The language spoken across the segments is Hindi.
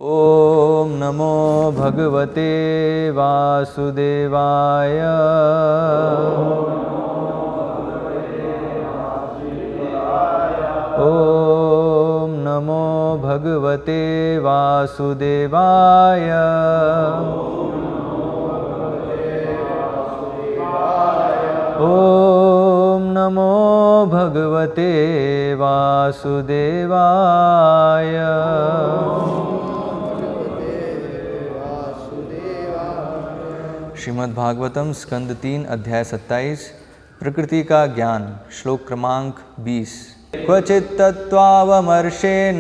ओम नमो भगवते वासुदेवाय। ओम नमो भगवते वासुदेवाय। ओम नमो भगवते वासुदेवाय। श्रीमद् भागवतम स्कंद 3 अध्याय 27 प्रकृति का ज्ञान श्लोक क्रमांक 20। क्वचित् तत्त्वावमर्शेण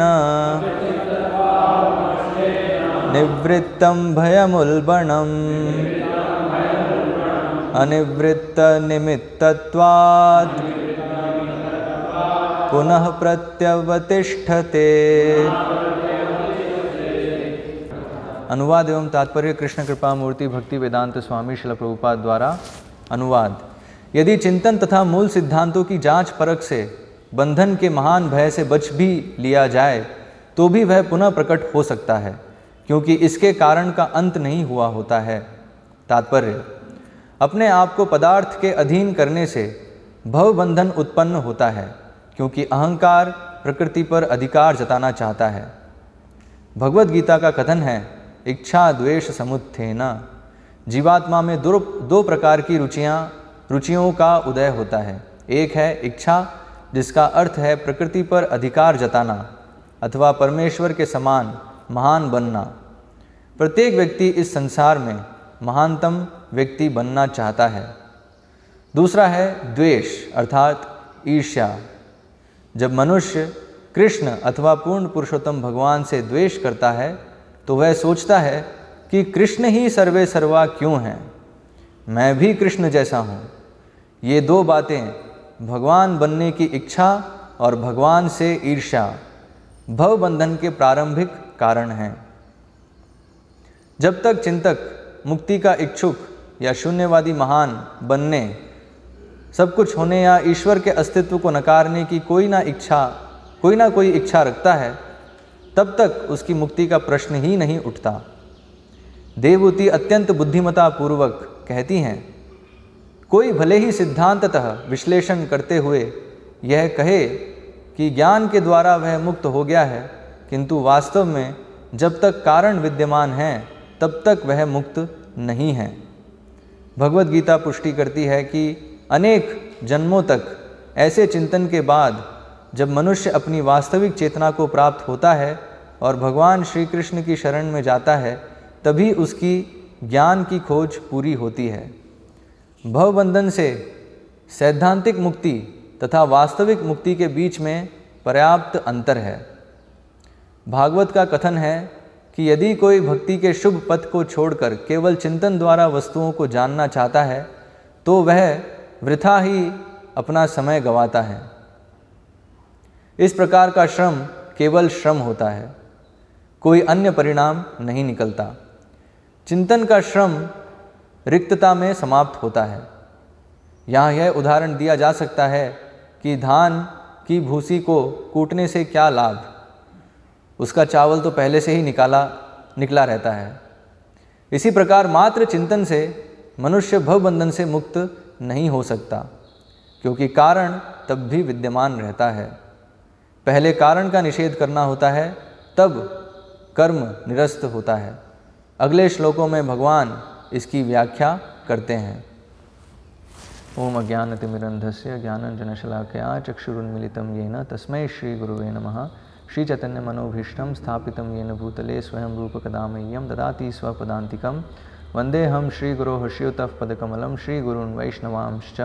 निवृत्तं भयमुल्बणम् अनिवृत्तनिमित्तत्वात् पुनः प्रत्यवतिष्ठते। अनुवाद एवं तात्पर्य कृष्ण कृपा मूर्ति भक्ति वेदांत स्वामी श्रील प्रभुपाद द्वारा अनुवाद। यदि चिंतन तथा मूल सिद्धांतों की जांच परख से बंधन के महान भय से बच भी लिया जाए तो भी वह पुनः प्रकट हो सकता है, क्योंकि इसके कारण का अंत नहीं हुआ होता है। तात्पर्य: अपने आप को पदार्थ के अधीन करने से भव बंधन उत्पन्न होता है, क्योंकि अहंकार प्रकृति पर अधिकार जताना चाहता है। भगवद गीता का कथन है, इच्छा द्वेष समुत्थेन। जीवात्मा में दो प्रकार की रुचियों का उदय होता है। एक है इच्छा, जिसका अर्थ है प्रकृति पर अधिकार जताना अथवा परमेश्वर के समान महान बनना। प्रत्येक व्यक्ति इस संसार में महानतम व्यक्ति बनना चाहता है। दूसरा है द्वेष अर्थात ईर्ष्या। जब मनुष्य कृष्ण अथवा पूर्ण पुरुषोत्तम भगवान से द्वेष करता है तो वह सोचता है कि कृष्ण ही सर्वे सर्वा क्यों हैं, मैं भी कृष्ण जैसा हूँ। ये दो बातें, भगवान बनने की इच्छा और भगवान से ईर्ष्या, भव बंधन के प्रारंभिक कारण हैं। जब तक चिंतक मुक्ति का इच्छुक या शून्यवादी महान बनने, सब कुछ होने या ईश्वर के अस्तित्व को नकारने की कोई ना कोई इच्छा रखता है, तब तक उसकी मुक्ति का प्रश्न ही नहीं उठता। देवहूति अत्यंत बुद्धिमता पूर्वक कहती हैं, कोई भले ही सिद्धांततः विश्लेषण करते हुए यह कहे कि ज्ञान के द्वारा वह मुक्त हो गया है, किंतु वास्तव में जब तक कारण विद्यमान है तब तक वह मुक्त नहीं है। भगवद गीता पुष्टि करती है कि अनेक जन्मों तक ऐसे चिंतन के बाद जब मनुष्य अपनी वास्तविक चेतना को प्राप्त होता है और भगवान श्री कृष्ण की शरण में जाता है, तभी उसकी ज्ञान की खोज पूरी होती है। भवबंधन से सैद्धांतिक मुक्ति तथा वास्तविक मुक्ति के बीच में पर्याप्त अंतर है। भागवत का कथन है कि यदि कोई भक्ति के शुभ पथ को छोड़कर केवल चिंतन द्वारा वस्तुओं को जानना चाहता है तो वह वृथा ही अपना समय गंवाता है। इस प्रकार का श्रम केवल श्रम होता है, कोई अन्य परिणाम नहीं निकलता। चिंतन का श्रम रिक्तता में समाप्त होता है। यहाँ यह उदाहरण दिया जा सकता है कि धान की भूसी को कूटने से क्या लाभ, उसका चावल तो पहले से ही निकला रहता है। इसी प्रकार मात्र चिंतन से मनुष्य भवबंधन से मुक्त नहीं हो सकता, क्योंकि कारण तब भी विद्यमान रहता है। पहले कारण का निषेध करना होता है, तब कर्म निरस्त होता है। अगले श्लोकों में भगवान इसकी व्याख्या करते हैं। ओम अज्ञानतिमिरन्धस्य ज्ञानाञ्जनशलाकया चक्षुरुन्मीलितं येन तस्मै श्री गुरुवे नमः। श्री चैतन्य मनोभीष्टं स्थापितं येन भूतले स्वयं रूप कदा मह्यं ददाति स्वपदान्तिकं। वन्देऽहं श्रीगुरोः श्रीयुतः पदकमलं श्रीगुरून् वैष्णवांश्च।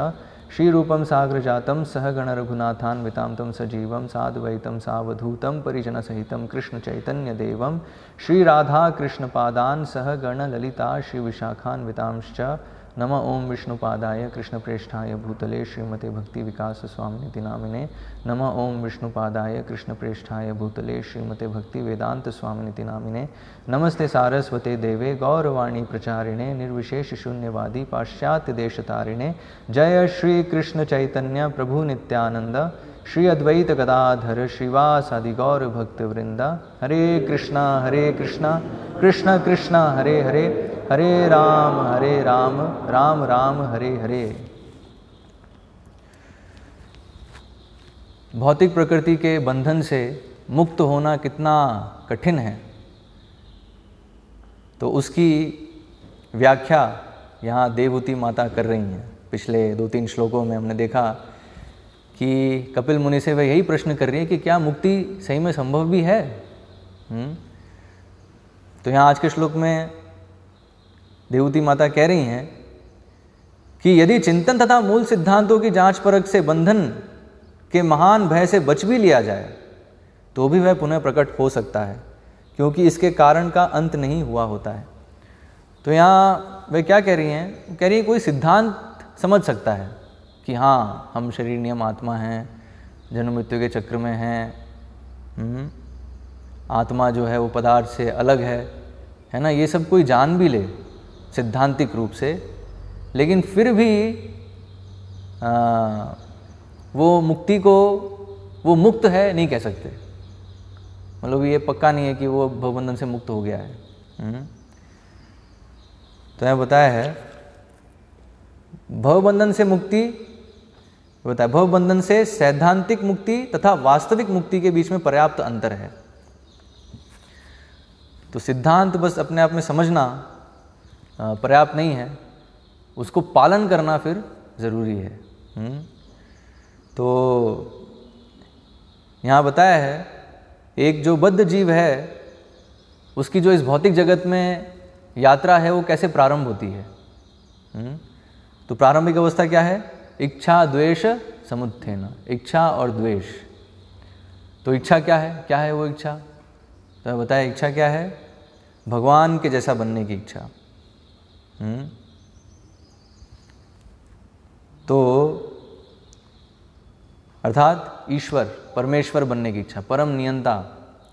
श्रीरूपं साग्रजातं सहगण रघुनाथान्वितां तं सजीवं साद्वैतं सावधूतं परिजनसहितं कृष्णचैतन्यदेवं श्रीराधाकृष्णपादान् सहगण ललिता श्रीविशाखान्वितांश्च। नमः ओं विष्णुपादाय कृष्णप्रेष्ठाय भूतले श्रीमते भक्ति विकास स्वामिनिति नामिने। नमः ओं विष्णुपादाय कृष्णप्रेष्ठाय भूतले श्रीमते भक्ति वेदांत स्वामिनिति नामिने। नमस्ते सारस्वते देवे गौरवाणी प्रचारिणे निर्विशेष शून्यवादी पाश्चात्य देशतारिणे। जय श्री कृष्ण चैतन्य प्रभु नित्यानंद श्री अद्वैत गदाधर श्रीवासादि गौर भक्त वृंदा। हरे कृष्णा कृष्ण कृष्ण हरे हरे, हरे राम राम राम हरे हरे। भौतिक प्रकृति के बंधन से मुक्त होना कितना कठिन है, तो उसकी व्याख्या यहाँ देवहूति माता कर रही हैं। पिछले 2-3 श्लोकों में हमने देखा कि कपिल मुनि से वह यही प्रश्न कर रही है कि क्या मुक्ति सही में संभव भी है। तो यहाँ आज के श्लोक में देवहूति माता कह रही हैं कि यदि चिंतन तथा मूल सिद्धांतों की जांच परख से बंधन के महान भय से बच भी लिया जाए तो भी वह पुनः प्रकट हो सकता है, क्योंकि इसके कारण का अंत नहीं हुआ होता है। तो यहाँ वे क्या कह रही हैं, कह रही है कोई सिद्धांत समझ सकता है कि हाँ हम शरीर नियम आत्मा हैं, जन्म मृत्यु के चक्र में हैं, आत्मा जो है वो पदार्थ से अलग है ना, ये सब कोई जान भी ले सिद्धांतिक रूप से, लेकिन फिर भी वो मुक्ति को वो मुक्त है नहीं कह सकते। मतलब ये पक्का नहीं है कि वो भवबंधन से मुक्त हो गया है। तो यह बताया है भवबंधन से मुक्ति, बताया भवबंधन से सैद्धांतिक मुक्ति तथा वास्तविक मुक्ति के बीच में पर्याप्त अंतर है। तो सिद्धांत बस अपने आप में समझना पर्याप्त नहीं है, उसको पालन करना फिर ज़रूरी है। तो यहाँ बताया है एक जो बद्ध जीव है उसकी जो इस भौतिक जगत में यात्रा है वो कैसे प्रारंभ होती है। तो प्रारंभिक अवस्था क्या है, इच्छा द्वेष समुत्थेन, इच्छा और द्वेष। तो इच्छा क्या है वो इच्छा, तो बताया इच्छा क्या है, भगवान के जैसा बनने की इच्छा। तो अर्थात ईश्वर परमेश्वर बनने की इच्छा, परम नियंता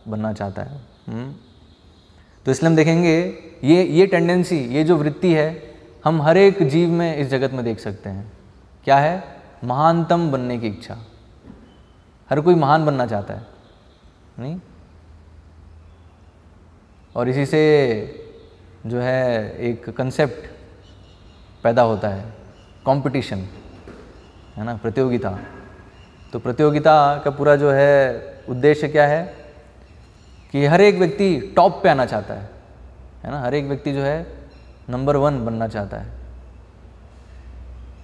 बनना चाहता है। तो इसलिए हम देखेंगे ये टेंडेंसी, ये जो वृत्ति है हम हर एक जीव में इस जगत में देख सकते हैं। क्या है, महानतम बनने की इच्छा। हर कोई महान बनना चाहता है नहीं, और इसी से जो है एक कंसेप्ट पैदा होता है कंपटीशन, है ना, प्रतियोगिता। तो प्रतियोगिता का पूरा जो है उद्देश्य क्या है कि हर एक व्यक्ति टॉप पे आना चाहता है ना, हर एक व्यक्ति जो है नंबर 1 बनना चाहता है।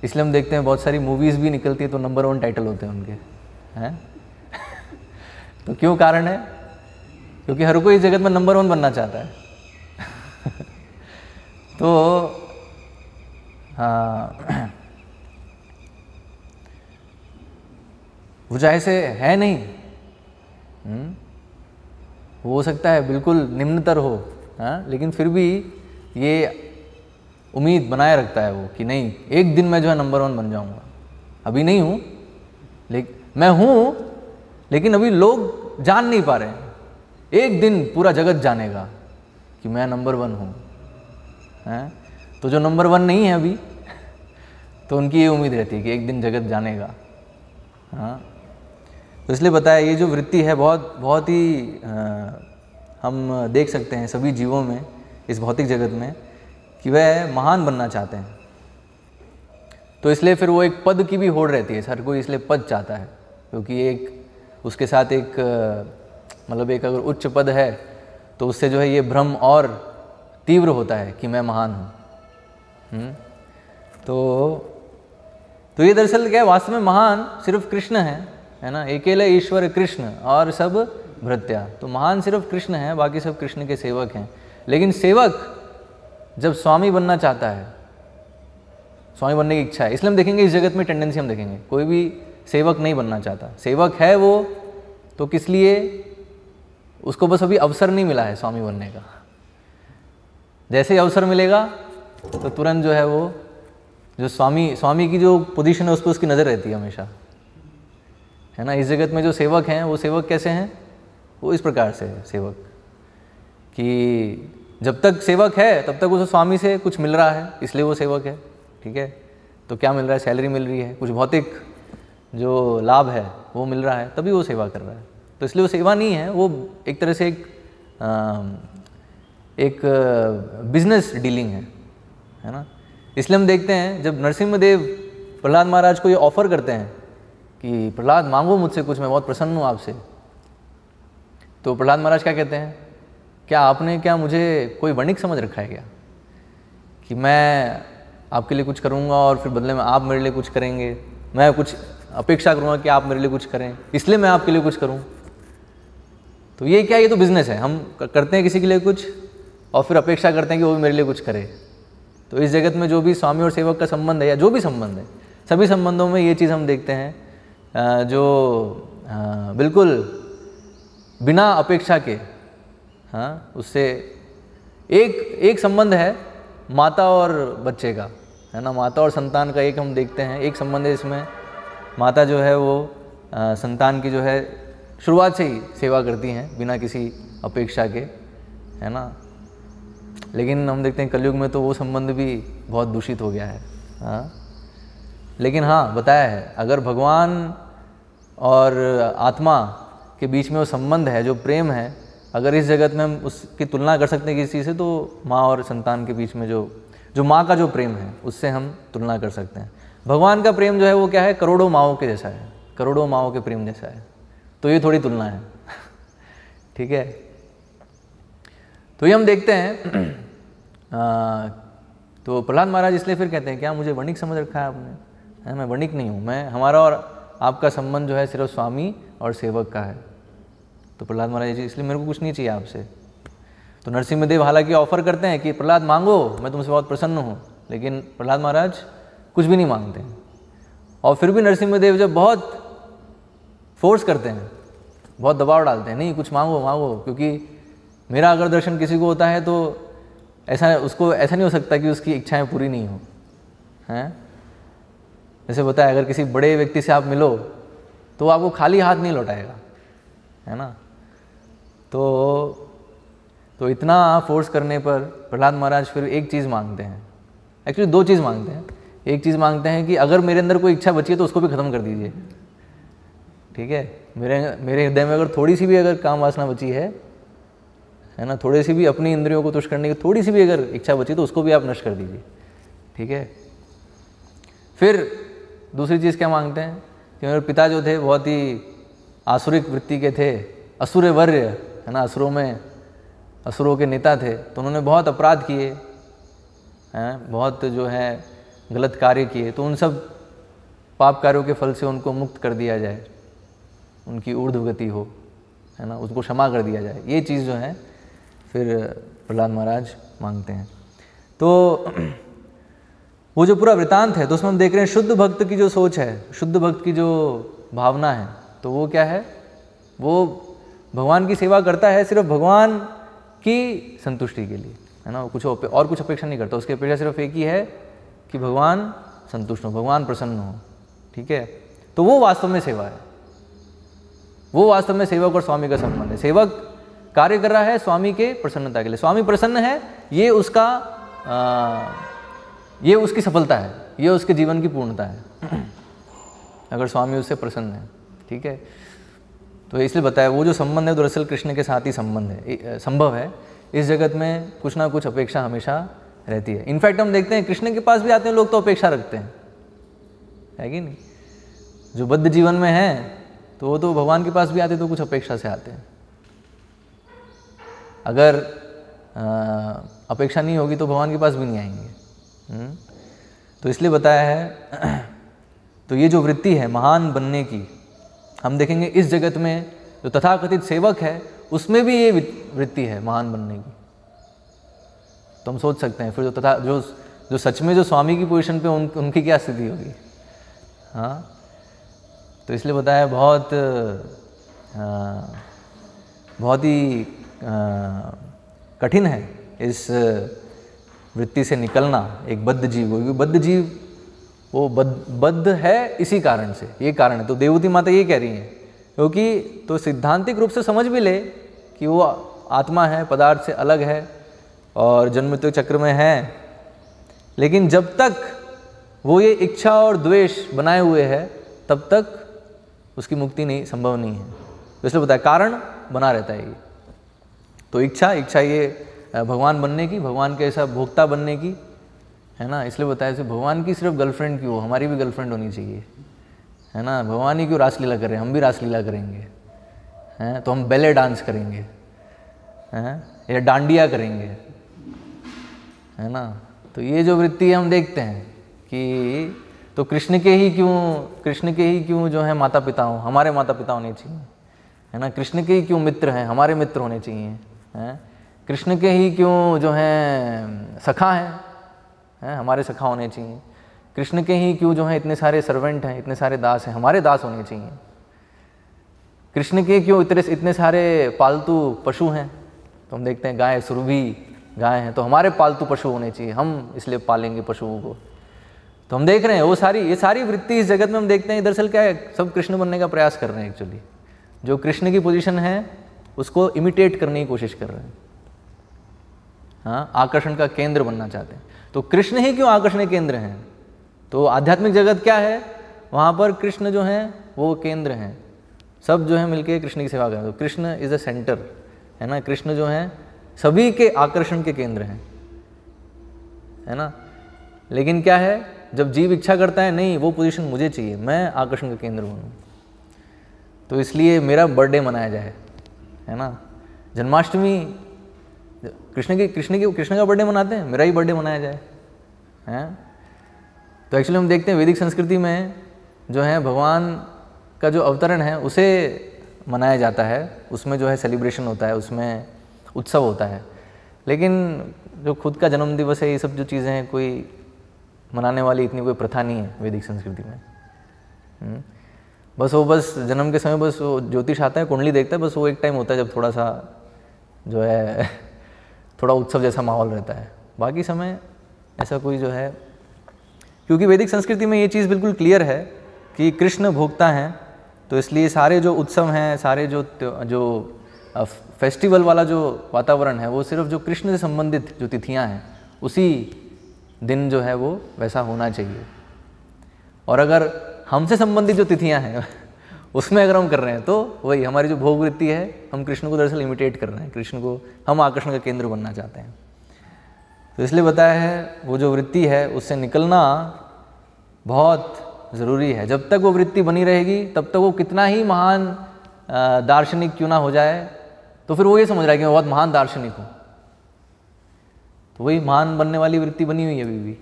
इसलिए हम देखते हैं बहुत सारी मूवीज़ भी निकलती है तो नंबर 1 टाइटल होते हैं उनके, हैं तो क्यों कारण है, क्योंकि हर कोई इस जगत में नंबर 1 बनना चाहता है। तो हाँ, वो चाहे से है नहीं, हो सकता है बिल्कुल निम्नतर हो, लेकिन फिर भी ये उम्मीद बनाए रखता है वो कि नहीं एक दिन मैं जो है नंबर 1 बन जाऊंगा। अभी नहीं हूँ लेकिन मैं हूँ, लेकिन अभी लोग जान नहीं पा रहे हैं। एक दिन पूरा जगत जानेगा कि मैं नंबर 1 हूँ। तो जो नंबर 1 नहीं है अभी, तो उनकी ये उम्मीद रहती है कि एक दिन जगत जानेगा। हाँ, तो इसलिए बताया ये जो वृत्ति है बहुत ही हम देख सकते हैं सभी जीवों में इस भौतिक जगत में कि वह महान बनना चाहते हैं। तो इसलिए फिर वो एक पद की भी होड़ रहती है, हर कोई इसलिए पद चाहता है, क्योंकि एक उसके साथ एक मतलब एक अगर उच्च पद है तो उससे जो है ये भ्रम और तीव्र होता है कि मैं महान हूँ। तो ये दरअसल क्या है, वास्तव में महान सिर्फ कृष्ण है ना, अकेले ईश्वर कृष्ण और सब भृत्या। तो महान सिर्फ कृष्ण है, बाकी सब कृष्ण के सेवक हैं। लेकिन सेवक जब स्वामी बनना चाहता है, स्वामी बनने की इच्छा है, इसलिए हम देखेंगे इस जगत में टेंडेंसी हम देखेंगे कोई भी सेवक नहीं बनना चाहता। सेवक है वो तो किस लिए, उसको बस अभी अवसर नहीं मिला है स्वामी बनने का। जैसे ही अवसर मिलेगा तो तुरंत जो है वो जो स्वामी की जो पोजीशन है उस पर उसकी नज़र रहती है हमेशा, है ना। इस जगत में जो सेवक हैं वो सेवक कैसे हैं, वो इस प्रकार से सेवक कि जब तक सेवक है तब तक उस स्वामी से कुछ मिल रहा है, इसलिए वो सेवक है। ठीक है, तो क्या मिल रहा है, सैलरी मिल रही है, कुछ भौतिक जो लाभ है वो मिल रहा है तभी वो सेवा कर रहा है। तो इसलिए वो सेवा नहीं है, वो एक तरह से एक बिजनेस डीलिंग है ना। इसलिए हम देखते हैं जब नरसिम्हदेव प्रहलाद महाराज को ये ऑफर करते हैं कि प्रहलाद मांगो मुझसे कुछ, मैं बहुत प्रसन्न हूँ आपसे, तो प्रहलाद महाराज क्या कहते हैं, क्या आपने क्या मुझे कोई वणिक समझ रखा है क्या, कि मैं आपके लिए कुछ करूँगा और फिर बदले में आप मेरे लिए कुछ करेंगे, मैं कुछ अपेक्षा करूँगा कि आप मेरे लिए कुछ करें इसलिए मैं आपके लिए कुछ करूँ। तो ये क्या, ये तो बिजनेस है, हम करते हैं किसी के लिए कुछ और फिर अपेक्षा करते हैं कि वो भी मेरे लिए कुछ करे। तो इस जगत में जो भी स्वामी और सेवक का संबंध है या जो भी संबंध है, सभी संबंधों में ये चीज़ हम देखते हैं जो बिल्कुल बिना अपेक्षा के, हाँ, उससे एक संबंध है माता और बच्चे का, है ना, माता और संतान का एक हम देखते हैं, एक संबंध है इसमें। माता जो है वो संतान की जो है शुरुआत से ही सेवा करती हैं बिना किसी अपेक्षा के, है ना। लेकिन हम देखते हैं कलयुग में तो वो संबंध भी बहुत दूषित हो गया है, हाँ। लेकिन हाँ, बताया है अगर भगवान और आत्मा के बीच में वो संबंध है, जो प्रेम है, अगर इस जगत में हम उसकी तुलना कर सकते हैं किसी चीज़ से, तो माँ और संतान के बीच में जो माँ का जो प्रेम है उससे हम तुलना कर सकते हैं। भगवान का प्रेम जो है वो क्या है, करोड़ों माँओं के जैसा है, करोड़ों माँओं के प्रेम जैसा है। तो ये थोड़ी तुलना है ठीक है। तो ये हम देखते हैं तो प्रहलाद महाराज इसलिए फिर कहते हैं क्या मुझे वणिक समझ रखा है आपने, मैं वणिक नहीं हूँ, मैं, हमारा और आपका संबंध जो है सिर्फ स्वामी और सेवक का है। तो प्रहलाद महाराज जी इसलिए मेरे को कुछ नहीं चाहिए आपसे। तो नरसिम्हदेव हालांकि ऑफर करते हैं कि प्रहलाद मांगो, मैं तुमसे बहुत प्रसन्न हूँ, लेकिन प्रहलाद महाराज कुछ भी नहीं मांगते हैं। और फिर भी नरसिम्हदेव जब बहुत फोर्स करते हैं, बहुत दबाव डालते हैं, नहीं कुछ मांगो मांगो, क्योंकि मेरा अगर दर्शन किसी को होता है तो ऐसा नहीं हो सकता कि उसकी इच्छाएं पूरी नहीं हो, हैं। जैसे बताया, अगर किसी बड़े व्यक्ति से आप मिलो तो वो आपको खाली हाथ नहीं लौटाएगा, है ना। तो इतना फोर्स करने पर प्रहलाद महाराज फिर एक चीज़ मांगते हैं, एक्चुअली दो चीज़ मांगते हैं। एक चीज़ मांगते हैं कि अगर मेरे अंदर कोई इच्छा बची है तो उसको भी ख़त्म कर दीजिए, ठीक है। मेरे हृदय में अगर थोड़ी सी भी अगर काम वासना बची है ना, थोड़ी सी भी अपनी इंद्रियों को तुष्ट करने की थोड़ी सी भी अगर इच्छा बची तो उसको भी आप नष्ट कर दीजिए, ठीक है। फिर दूसरी चीज़ क्या मांगते हैं कि मेरे पिता जो थे बहुत ही आसुरिक वृत्ति के थे, असुरवर्य, है ना, असुरों के नेता थे। तो उन्होंने बहुत अपराध किए हैं, बहुत जो है गलत कार्य किए, तो उन सब पाप कार्यों के फल से उनको मुक्त कर दिया जाए, उनकी ऊर्ध्वगति हो, है ना, उसको क्षमा कर दिया जाए। ये चीज़ जो है फिर प्रहलाद महाराज मांगते हैं। तो वो जो पूरा वृतांत है तो उसमें हम देख रहे हैं शुद्ध भक्त की जो सोच है, शुद्ध भक्त की जो भावना है, तो वो क्या है, वो भगवान की सेवा करता है सिर्फ भगवान की संतुष्टि के लिए, है ना। वो और कुछ अपेक्षा नहीं करता, उसकी अपेक्षा सिर्फ एक ही है कि भगवान संतुष्ट हो, भगवान प्रसन्न हो, ठीक है। तो वो वास्तव में सेवा है, वो वास्तव में सेवक और स्वामी का संबंध है। सेवक कार्य कर रहा है स्वामी के प्रसन्नता के लिए, स्वामी प्रसन्न है, ये उसकी सफलता है, ये उसके जीवन की पूर्णता है अगर स्वामी उससे प्रसन्न है, ठीक है। तो इसलिए बताया वो जो संबंध है दरअसल कृष्ण के साथ ही संभव है। इस जगत में कुछ ना कुछ अपेक्षा हमेशा रहती है। इनफैक्ट हम देखते हैं कृष्ण के पास भी आते हैं लोग तो अपेक्षा रखते हैं, है कि नहीं। जो बद्ध जीवन में है तो वो तो भगवान के पास भी आते तो कुछ अपेक्षा से आते हैं। अगर अपेक्षा नहीं होगी तो भगवान के पास भी नहीं आएंगे। तो इसलिए बताया है तो ये जो वृत्ति है महान बनने की, हम देखेंगे इस जगत में जो तथाकथित सेवक है उसमें भी ये वृत्ति है महान बनने की। तो हम सोच सकते हैं फिर जो सच में जो स्वामी की पोजीशन पे उनकी क्या स्थिति होगी, हाँ। तो इसलिए बताया बहुत ही कठिन है इस वृत्ति से निकलना एक बद्ध जीव को, क्योंकि बद्ध जीव वो बद्ध है इसी कारण से, ये कारण है। तो देवहूति माता ये कह रही हैं, क्योंकि तो सिद्धांतिक रूप से समझ भी ले कि वो आत्मा है, पदार्थ से अलग है और जन्म मृत्यु चक्र में है, लेकिन जब तक वो ये इच्छा और द्वेष बनाए हुए है तब तक उसकी मुक्ति नहीं, संभव नहीं है। तो इसलिए बताया कारण बना रहता है ये। तो इच्छा ये भगवान बनने की, भगवान के ऐसा भोक्ता बनने की, है ना। इसलिए बताया जैसे भगवान की सिर्फ गर्लफ्रेंड क्यों, हमारी भी गर्लफ्रेंड होनी चाहिए, है ना। भगवान ही क्यों रासलीला कर रहे हैं, हम भी रासलीला करेंगे, हैं, तो हम बैले डांस करेंगे, हैं, या डांडिया करेंगे, है ना। तो ये जो वृत्ति हम देखते हैं कि तो कृष्ण के ही क्यों जो है माता पिता हो, हमारे माता पिता होने चाहिए, है ना। कृष्ण के ही क्यों मित्र हैं, हमारे मित्र होने चाहिए, हैं। कृष्ण के ही क्यों जो हैं सखा हैं, हमारे सखा होने चाहिए। कृष्ण के ही क्यों जो है इतने सारे सर्वेंट हैं, इतने सारे दास हैं, हमारे दास होने चाहिए। कृष्ण के क्यों इतने सारे पालतू पशु हैं, तो हम देखते हैं गाय, सुरभि गाय हैं, तो हमारे पालतू पशु होने चाहिए, हम इसलिए पालेंगे पशुओं को। तो हम देख रहे हैं ये सारी वृत्ति इस जगत में हम देखते हैं। दरअसल क्या है, सब कृष्ण बनने का प्रयास कर रहे हैं एक्चुअली। जो कृष्ण की पोजीशन है उसको इमिटेट करने की कोशिश कर रहे हैं, हाँ, आकर्षण का केंद्र बनना चाहते हैं। तो कृष्ण ही क्यों आकर्षण के केंद्र हैं, तो आध्यात्मिक जगत क्या है, वहाँ पर कृष्ण जो हैं वो केंद्र हैं, सब जो है मिलके कृष्ण की सेवा कर रहे हैं। तो कृष्ण इज अ सेंटर, है ना। कृष्ण जो हैं सभी के आकर्षण के केंद्र हैं, है ना। लेकिन क्या है, जब जीव इच्छा करता है नहीं वो पोजीशन मुझे चाहिए, मैं आकर्षण का केंद्र बनूं, तो इसलिए मेरा बर्थडे मनाया जाए, है ना। जन्माष्टमी कृष्ण का बर्थडे मनाते हैं, मेरा ही बर्थडे मनाया जाए, हैं। तो एक्चुअली हम देखते हैं वैदिक संस्कृति में जो है भगवान का जो अवतरण है उसे मनाया जाता है, उसमें जो है सेलिब्रेशन होता है, उसमें उत्सव होता है। लेकिन जो खुद का जन्म दिवस है, ये सब जो चीज़ें हैं, कोई मनाने वाली इतनी कोई प्रथा नहीं है वैदिक संस्कृति में। बस जन्म के समय बस वो ज्योतिष आता है, कुंडली देखता है, बस वो एक टाइम होता है जब थोड़ा सा जो है थोड़ा उत्सव जैसा माहौल रहता है। बाकी समय ऐसा कोई जो है, क्योंकि वैदिक संस्कृति में ये चीज़ बिल्कुल क्लियर है कि कृष्ण भोक्ता हैं, तो इसलिए सारे जो उत्सव हैं, सारे जो फेस्टिवल वाला जो वातावरण है वो सिर्फ जो कृष्ण से संबंधित जो तिथियां हैं उसी दिन जो है वो वैसा होना चाहिए। और अगर हमसे संबंधित जो तिथियां हैं उसमें अगर हम कर रहे हैं तो वही हमारी जो भोग वृत्ति है, हम कृष्ण को दरअसल इमिटेट कर रहे हैं, कृष्ण को हम आकर्षण का केंद्र बनना चाहते हैं। तो इसलिए बताया है वो जो वृत्ति है उससे निकलना बहुत ज़रूरी है। जब तक वो वृत्ति बनी रहेगी तब तक वो कितना ही महान दार्शनिक क्यों ना हो जाए, तो फिर वो ये समझ रहा है कि मैं बहुत महान दार्शनिक हूँ, तो वही महान बनने वाली वृत्ति बनी हुई है अभी भी।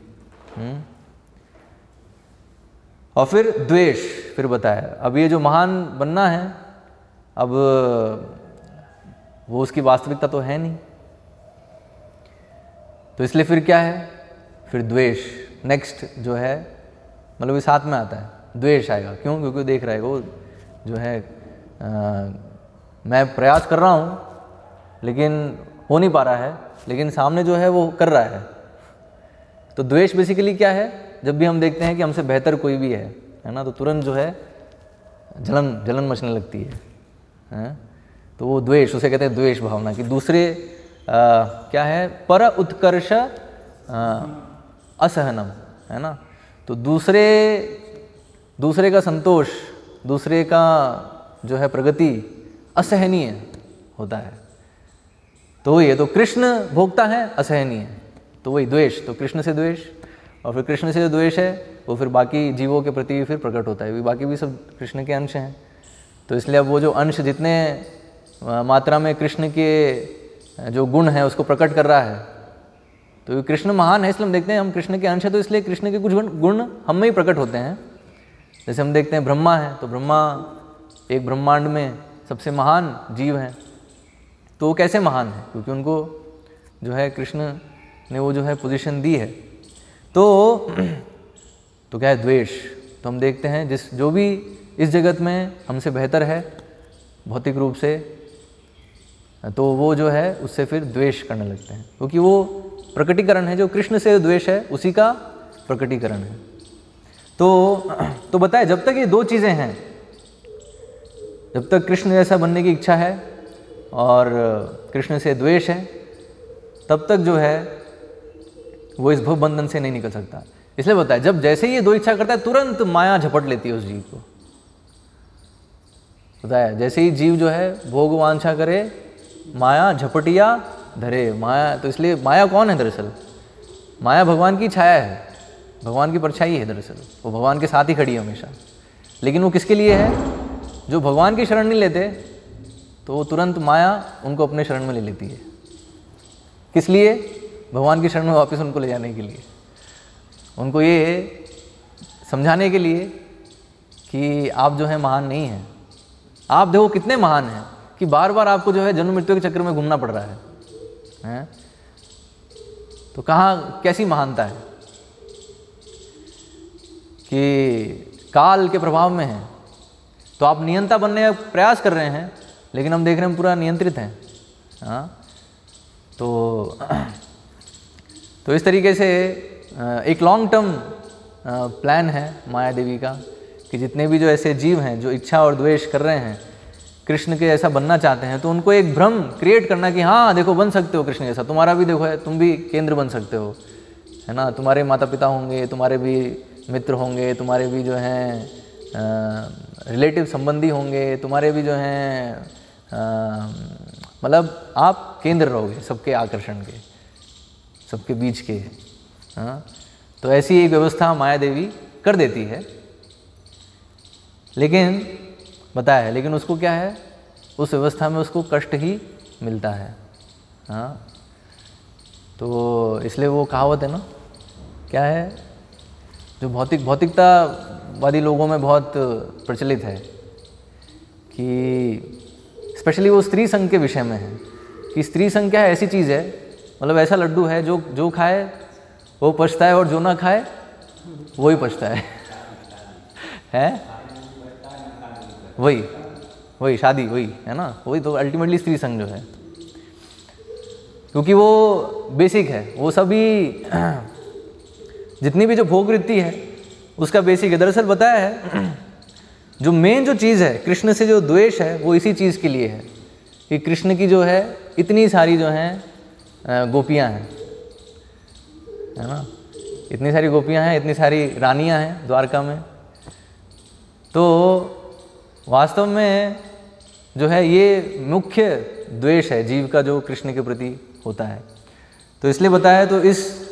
और फिर द्वेष, फिर बताया अब ये जो महान बनना है, अब वो उसकी वास्तविकता तो है नहीं, तो इसलिए फिर क्या है, फिर द्वेष नेक्स्ट जो है, मतलब ये साथ में आता है, द्वेष आएगा। क्यों? क्योंकि देख रहा है वो जो है मैं प्रयास कर रहा हूँ लेकिन हो नहीं पा रहा है, लेकिन सामने जो है वो कर रहा है। तो द्वेष बेसिकली क्या है, जब भी हम देखते हैं कि हमसे बेहतर कोई भी है ना, तो तुरंत जो है जलन मचने लगती है। तो वो द्वेष, उसे कहते हैं द्वेष भावना, कि दूसरे क्या है, पर उत्कर्ष असहनम, है ना। तो दूसरे का संतोष, दूसरे का जो है प्रगति असहनीय होता है, तो वही है। तो कृष्ण भोक्ता है, असहनीय, तो वही द्वेष, तो कृष्ण से द्वेष, और फिर कृष्ण से जो द्वेष है वो फिर बाकी जीवों के प्रति फिर प्रकट होता है, बाकी भी सब कृष्ण के अंश हैं। तो इसलिए अब वो जो अंश जितने मात्रा में कृष्ण के जो गुण हैं उसको प्रकट कर रहा है, तो कृष्ण महान है, इसलिए हम देखते हैं हम कृष्ण के अंश हैं, तो इसलिए कृष्ण के कुछ गुण हम में ही प्रकट होते हैं। जैसे हम देखते हैं ब्रह्मा है, तो ब्रह्मा एक ब्रह्मांड में सबसे महान जीव हैं, तो वो कैसे महान है, क्योंकि उनको जो है कृष्ण ने वो जो है पोजीशन दी है। तो क्या है, द्वेष। तो हम देखते हैं जो भी इस जगत में हमसे बेहतर है भौतिक रूप से, तो वो जो है उससे फिर द्वेष करने लगते हैं, क्योंकि वो प्रकटीकरण है, जो कृष्ण से द्वेष है उसी का प्रकटीकरण है। तो बताए जब तक ये दो चीज़ें हैं, जब तक कृष्ण जैसा बनने की इच्छा है और कृष्ण से द्वेष है, तब तक जो है वो इस भव बंधन से नहीं निकल सकता। इसलिए बताया जब जैसे ही ये दो इच्छा करता है तुरंत माया झपट लेती है उस जीव को, बताया जैसे ही जीव जो है भोग वांछा करे, माया झपटिया धरे। माया, तो इसलिए माया कौन है दरअसल? माया भगवान की छाया है, भगवान की परछाई है दरअसल, वो भगवान के साथ ही खड़ी है हमेशा। लेकिन वो किसके लिए है? जो भगवान की शरण नहीं लेते तो वो तुरंत माया उनको अपने शरण में ले लेती है। किस लिए? भगवान की शरण में वापस उनको ले जाने के लिए, उनको ये समझाने के लिए कि आप जो है महान नहीं हैं। आप देखो कितने महान हैं कि बार बार आपको जो है जन्म मृत्यु के चक्कर में घूमना पड़ रहा है? तो कहाँ कैसी महानता है कि काल के प्रभाव में है। तो आप नियंता बनने का प्रयास कर रहे हैं, लेकिन हम देख रहे हैं पूरा नियंत्रित हैं। तो इस तरीके से एक लॉन्ग टर्म प्लान है माया देवी का कि जितने भी जो ऐसे जीव हैं जो इच्छा और द्वेष कर रहे हैं, कृष्ण के ऐसा बनना चाहते हैं, तो उनको एक भ्रम क्रिएट करना कि हाँ देखो बन सकते हो कृष्ण जैसा, तुम्हारा भी देखो है, तुम भी केंद्र बन सकते हो, है ना। तुम्हारे माता पिता होंगे, तुम्हारे भी मित्र होंगे, तुम्हारे भी जो हैं रिलेटिव संबंधी होंगे, तुम्हारे भी जो हैं मतलब आप केंद्र रहोगे सबके आकर्षण के, सबके बीच के। तो ऐसी एक व्यवस्था माया देवी कर देती है। लेकिन बताया है, लेकिन उसको क्या है, उस व्यवस्था में उसको कष्ट ही मिलता है। तो इसलिए वो कहावत है ना, क्या है, जो भौतिकतावादी लोगों में बहुत प्रचलित है कि स्पेशली वो स्त्री संघ के विषय में है कि स्त्री संघ क्या है, ऐसी चीज़ है, मतलब ऐसा लड्डू है जो खाए वो पछता है और जो ना खाए वो ही पछता है वही शादी, वही है ना, वही तो अल्टीमेटली स्त्री संघ जो है, क्योंकि वो बेसिक है, वो सभी जितनी भी जो भोग वृत्ति है उसका बेसिक है। दरअसल बताया है जो मेन जो चीज़ है, कृष्ण से जो द्वेष है वो इसी चीज़ के लिए है कि कृष्ण की जो है इतनी सारी जो हैं गोपियाँ हैं, है ना, इतनी सारी गोपियाँ हैं, इतनी सारी रानियाँ हैं द्वारका में। तो वास्तव में जो है ये मुख्य द्वेष है जीव का जो कृष्ण के प्रति होता है। तो इसलिए बताया, तो इस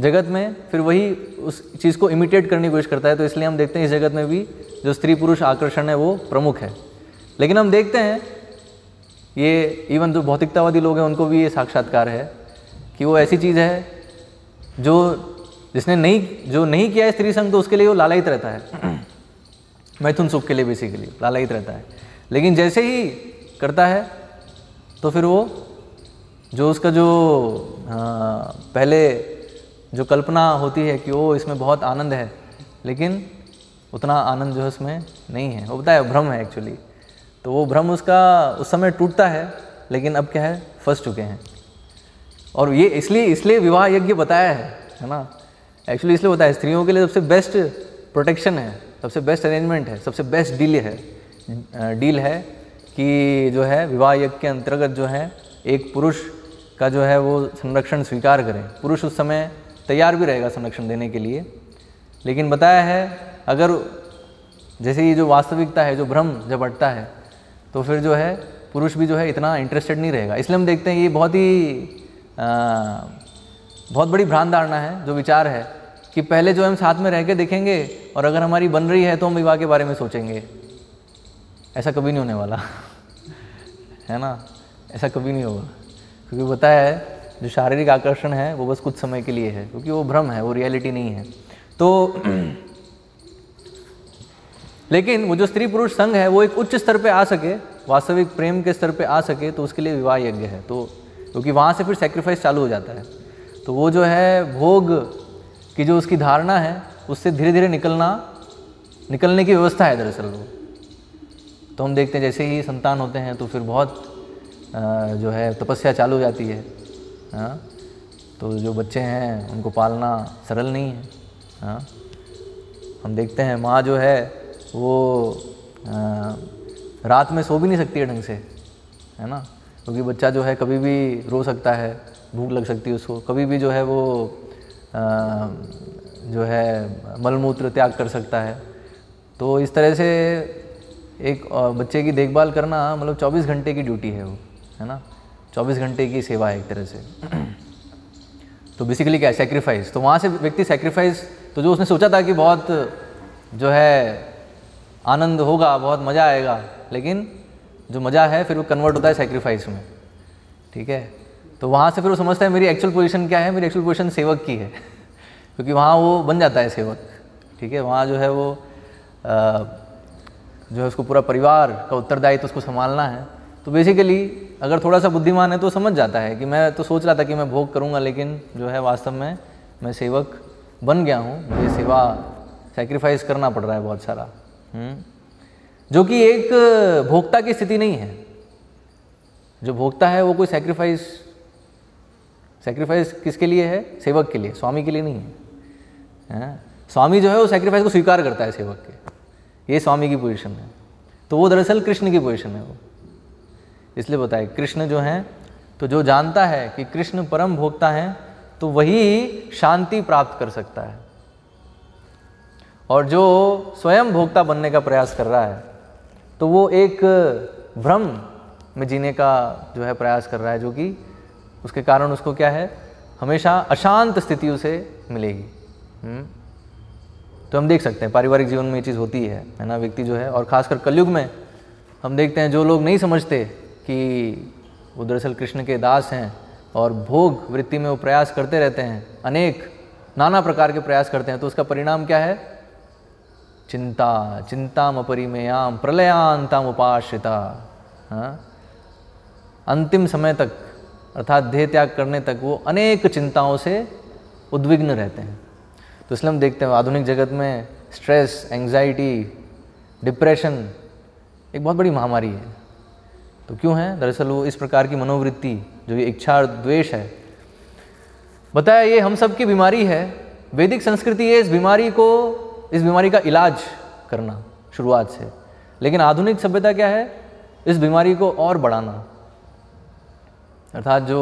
जगत में फिर वही उस चीज़ को इमिटेट करने की कोशिश करता है। तो इसलिए हम देखते हैं इस जगत में भी जो स्त्री पुरुष आकर्षण है वो प्रमुख है। लेकिन हम देखते हैं ये इवन जो भौतिकतावादी लोग हैं उनको भी ये साक्षात्कार है कि वो ऐसी चीज़ है जिसने नहीं किया है स्त्री संग, तो उसके लिए वो लालायित रहता है, मैथुन सुख के लिए बेसिकली लालायित रहता है। लेकिन जैसे ही करता है तो फिर वो जो उसका जो पहले जो कल्पना होती है कि वो इसमें बहुत आनंद है, लेकिन उतना आनंद जो है उसमें नहीं है, वो बताया भ्रम है एक्चुअली। तो वो भ्रम उसका उस समय टूटता है, लेकिन अब क्या है, फंस चुके हैं। और ये इसलिए विवाह यज्ञ बताया है ना, एक्चुअली इसलिए बताया स्त्रियों के लिए सबसे बेस्ट प्रोटेक्शन है, सबसे बेस्ट अरेंजमेंट है, सबसे बेस्ट डील है कि जो है विवाह यज्ञ के अंतर्गत जो है एक पुरुष का जो है वो संरक्षण स्वीकार करें। पुरुष उस समय तैयार भी रहेगा संरक्षण देने के लिए। लेकिन बताया है अगर जैसे ये जो वास्तविकता है, जो भ्रम जब हटता है, तो फिर जो है पुरुष भी जो है इतना इंटरेस्टेड नहीं रहेगा। इसलिए हम देखते हैं ये बहुत बड़ी भ्रांत धारणा है, जो विचार है कि पहले जो हम साथ में रह के देखेंगे और अगर हमारी बन रही है तो हम विवाह के बारे में सोचेंगे। ऐसा कभी नहीं होने वाला है ना, ऐसा कभी नहीं होगा, क्योंकि बताया है जो शारीरिक आकर्षण है वो बस कुछ समय के लिए है, क्योंकि वो भ्रम है, वो रियलिटी नहीं है। तो लेकिन वो जो स्त्री पुरुष संघ है वो एक उच्च स्तर पे आ सके, वास्तविक प्रेम के स्तर पे आ सके, तो उसके लिए विवाह यज्ञ है। तो क्योंकि वहाँ से फिर सेक्रीफाइस चालू हो जाता है। तो वो जो है भोग की जो उसकी धारणा है उससे धीरे धीरे निकलने की व्यवस्था है दरअसल वो। तो हम देखते हैं जैसे ही संतान होते हैं तो फिर बहुत जो है तपस्या चालू हो जाती है। तो जो बच्चे हैं उनको पालना सरल नहीं है। हम देखते हैं माँ जो है वो रात में सो भी नहीं सकती है ढंग से, है ना, क्योंकि बच्चा जो है कभी भी रो सकता है, भूख लग सकती है उसको, कभी भी जो है वो जो है मलमूत्र त्याग कर सकता है। तो इस तरह से एक बच्चे की देखभाल करना मतलब 24 घंटे की ड्यूटी है वो, है ना, 24 घंटे की सेवा है एक तरह से। तो बेसिकली क्या है, सेक्रीफाइस। तो वहाँ से व्यक्ति सेक्रीफाइस, तो जो उसने सोचा था कि बहुत जो है आनंद होगा, बहुत मज़ा आएगा, लेकिन जो मज़ा है फिर वो कन्वर्ट होता है सेक्रीफाइस में, ठीक है। तो वहाँ से फिर वो समझता है मेरी एक्चुअल पोजीशन क्या है, मेरी एक्चुअल पोजीशन सेवक की है, क्योंकि वहाँ वो बन जाता है सेवक, ठीक है। वहाँ जो है वो जो है उसको पूरा परिवार का उत्तरदायित्व उसको संभालना है। तो बेसिकली अगर थोड़ा सा बुद्धिमान है तो समझ जाता है कि मैं तो सोच रहा था कि मैं भोग करूँगा, लेकिन जो है वास्तव में मैं सेवक बन गया हूँ, मुझे सेवा सेक्रीफाइस करना पड़ रहा है बहुत सारा, जो कि एक भोक्ता की स्थिति नहीं है। जो भोक्ता है वो कोई सेक्रीफाइस किसके लिए है, सेवक के लिए, स्वामी के लिए नहीं है। स्वामी जो है वो सेक्रीफाइस को स्वीकार करता है सेवक के, ये स्वामी की पोजीशन है। तो वो दरअसल कृष्ण की पोजीशन है वो, इसलिए बताए कृष्ण जो हैं, तो जो जानता है कि कृष्ण परम भोक्ता हैं तो वही शांति प्राप्त कर सकता है, और जो स्वयं भोक्ता बनने का प्रयास कर रहा है तो वो एक भ्रम में जीने का जो है प्रयास कर रहा है, जो कि उसके कारण उसको क्या है, हमेशा अशांत स्थितियों से मिलेगी। तो हम देख सकते हैं पारिवारिक जीवन में ये चीज़ होती है ना। व्यक्ति जो है, और ख़ासकर कलयुग में हम देखते हैं जो लोग नहीं समझते कि वो दरअसल कृष्ण के दास हैं और भोग वृत्ति में वो प्रयास करते रहते हैं, अनेक नाना प्रकार के प्रयास करते हैं, तो उसका परिणाम क्या है, चिंताम अपरिमेयाम प्रलयांताम उपाश्रिता। अंतिम समय तक अर्थात देह त्याग करने तक वो अनेक चिंताओं से उद्विग्न रहते हैं। तो इसलिए हम देखते हैं आधुनिक जगत में स्ट्रेस, एंग्जाइटी, डिप्रेशन एक बहुत बड़ी महामारी है। तो क्यों है, दरअसल वो इस प्रकार की मनोवृत्ति जो ये इच्छा और द्वेष है, बताया ये हम सब की बीमारी है। वैदिक संस्कृति है इस बीमारी का इलाज करना शुरुआत से, लेकिन आधुनिक सभ्यता क्या है, इस बीमारी को और बढ़ाना, अर्थात जो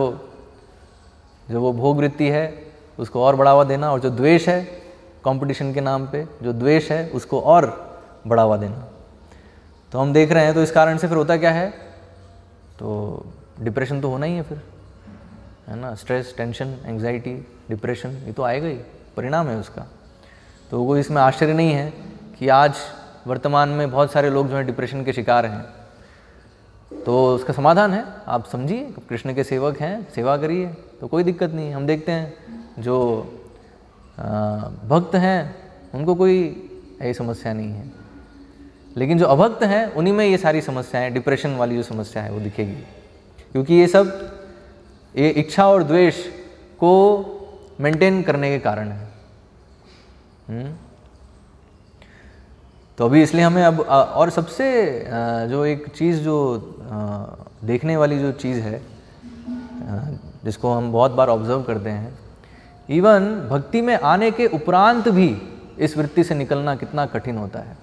वो भोग वृत्ति है उसको और बढ़ावा देना, और जो द्वेष है कंपटीशन के नाम पे जो द्वेष है उसको और बढ़ावा देना। तो हम देख रहे हैं, तो इस कारण से फिर होता क्या है, तो डिप्रेशन तो होना ही है फिर, है ना। स्ट्रेस, टेंशन, एंग्जाइटी, डिप्रेशन ये तो आएगा ही, परिणाम है उसका। तो कोई इसमें आश्चर्य नहीं है कि आज वर्तमान में बहुत सारे लोग जो हैं डिप्रेशन के शिकार हैं। तो उसका समाधान है, आप समझिए, कृष्ण के सेवक हैं, सेवा करिए, तो कोई दिक्कत नहीं। हम देखते हैं जो भक्त हैं उनको कोई ऐसी समस्या नहीं है, लेकिन जो अभक्त हैं उन्हीं में ये सारी समस्याएं, डिप्रेशन वाली जो समस्या है वो दिखेगी, क्योंकि ये सब ये इच्छा और द्वेष को मेंटेन करने के कारण है। तो अभी इसलिए हमें अब और सबसे जो एक चीज़ जो देखने वाली जो चीज़ है, जिसको हम बहुत बार ऑब्जर्व करते हैं, इवन भक्ति में आने के उपरांत भी इस वृत्ति से निकलना कितना कठिन होता है।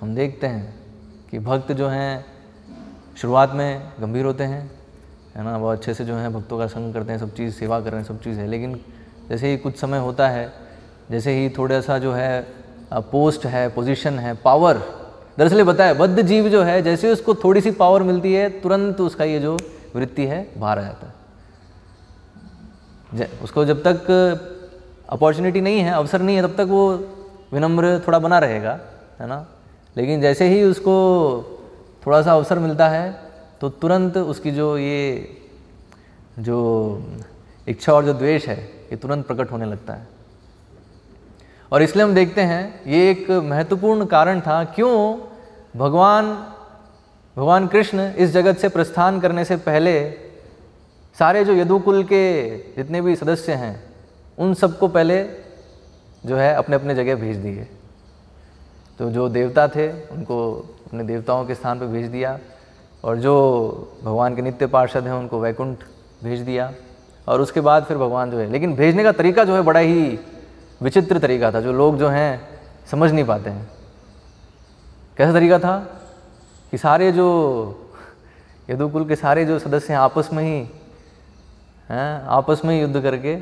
हम देखते हैं कि भक्त जो हैं शुरुआत में गंभीर होते हैं, है ना, बहुत अच्छे से जो है भक्तों का संग करते हैं, सब चीज़ सेवा कर रहे हैं, सब चीज़ है, लेकिन जैसे ही कुछ समय होता है, जैसे ही थोड़ा सा जो है पोस्ट है, पोजीशन है, पावर, दरअसल बताया बद्ध जीव जो है जैसे उसको थोड़ी सी पावर मिलती है तुरंत उसका ये जो वृत्ति है बाहर आ जाता है। उसको जब तक अपॉर्चुनिटी नहीं है, अवसर नहीं है, तब तक वो विनम्र थोड़ा बना रहेगा, है ना। लेकिन जैसे ही उसको थोड़ा सा अवसर मिलता है तो तुरंत उसकी जो इच्छा और जो द्वेष है ये तुरंत प्रकट होने लगता है। और इसलिए हम देखते हैं ये एक महत्वपूर्ण कारण था क्यों भगवान कृष्ण इस जगत से प्रस्थान करने से पहले सारे जो यदुकुल के जितने भी सदस्य हैं उन सबको पहले जो है अपने अपने जगह भेज दिए। तो जो देवता थे उनको अपने देवताओं के स्थान पर भेज दिया, और जो भगवान के नित्य पार्षद हैं उनको वैकुंठ भेज दिया, और उसके बाद फिर भगवान जो है, लेकिन भेजने का तरीका जो है बड़ा ही विचित्र तरीका था, जो लोग जो हैं समझ नहीं पाते हैं। कैसा तरीका था कि सारे जो यदुकुल के सारे जो सदस्य हैं आपस में ही युद्ध करके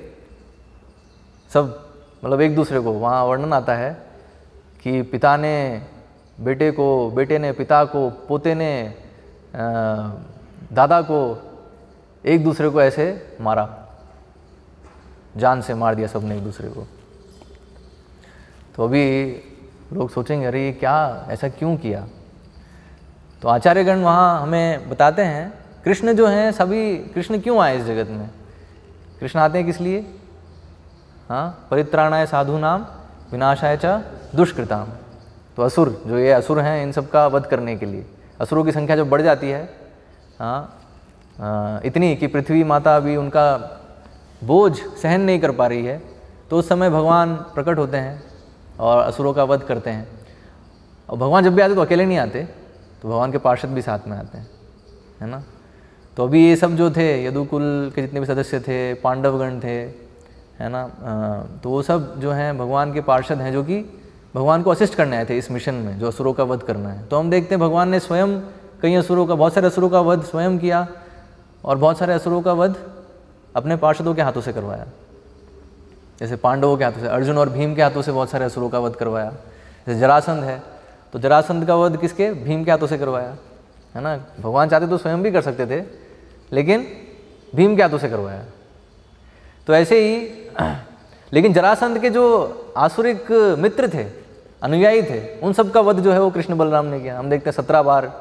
सब, मतलब एक दूसरे को, वहाँ वर्णन आता है कि पिता ने बेटे को, बेटे ने पिता को, पोते ने दादा को, एक दूसरे को ऐसे मारा, जान से मार दिया सबने एक दूसरे को। तो अभी लोग सोचेंगे अरे ये क्या, ऐसा क्यों किया? तो आचार्यगण वहाँ हमें बताते हैं कृष्ण जो हैं सभी, कृष्ण क्यों आए इस जगत में? कृष्ण आते हैं किस लिए? हाँ, परित्राणाय साधूनाम विनाशाय च दुष्कृताम। तो असुर, जो ये असुर हैं, इन सब का वध करने के लिए। असुरों की संख्या जब बढ़ जाती है इतनी कि पृथ्वी माता अभी उनका बोझ सहन नहीं कर पा रही है, तो उस समय भगवान प्रकट होते हैं और असुरों का वध करते हैं। और भगवान जब भी आते तो अकेले नहीं आते, तो भगवान के पार्षद भी साथ में आते हैं, है ना। तो अभी ये सब जो थे, यदुकुल के जितने भी सदस्य थे, पांडवगण थे, है ना, तो वो सब जो हैं भगवान के पार्षद हैं, जो कि भगवान को असिस्ट करने आए थे इस मिशन में, जो असुरों का वध करना है। तो हम देखते हैं भगवान ने स्वयं कई असुरों का, बहुत सारे असुरों का वध स्वयं किया और बहुत सारे असुरों का वध अपने पार्षदों के हाथों से करवाया। जैसे पांडवों के हाथों से, अर्जुन और भीम के हाथों से बहुत सारे असुरों का वध करवाया। जैसे जरासंध है, तो जरासंध का वध किसके? भीम के हाथों से करवाया, है ना। भगवान चाहते तो स्वयं भी कर सकते थे, लेकिन भीम के हाथों से करवाया। तो ऐसे ही लेकिन जरासंध के जो आसुरिक मित्र थे, अनुयायी थे, उन सब का वध जो है वो कृष्ण बलराम ने किया। हम देखते हैं 17 बार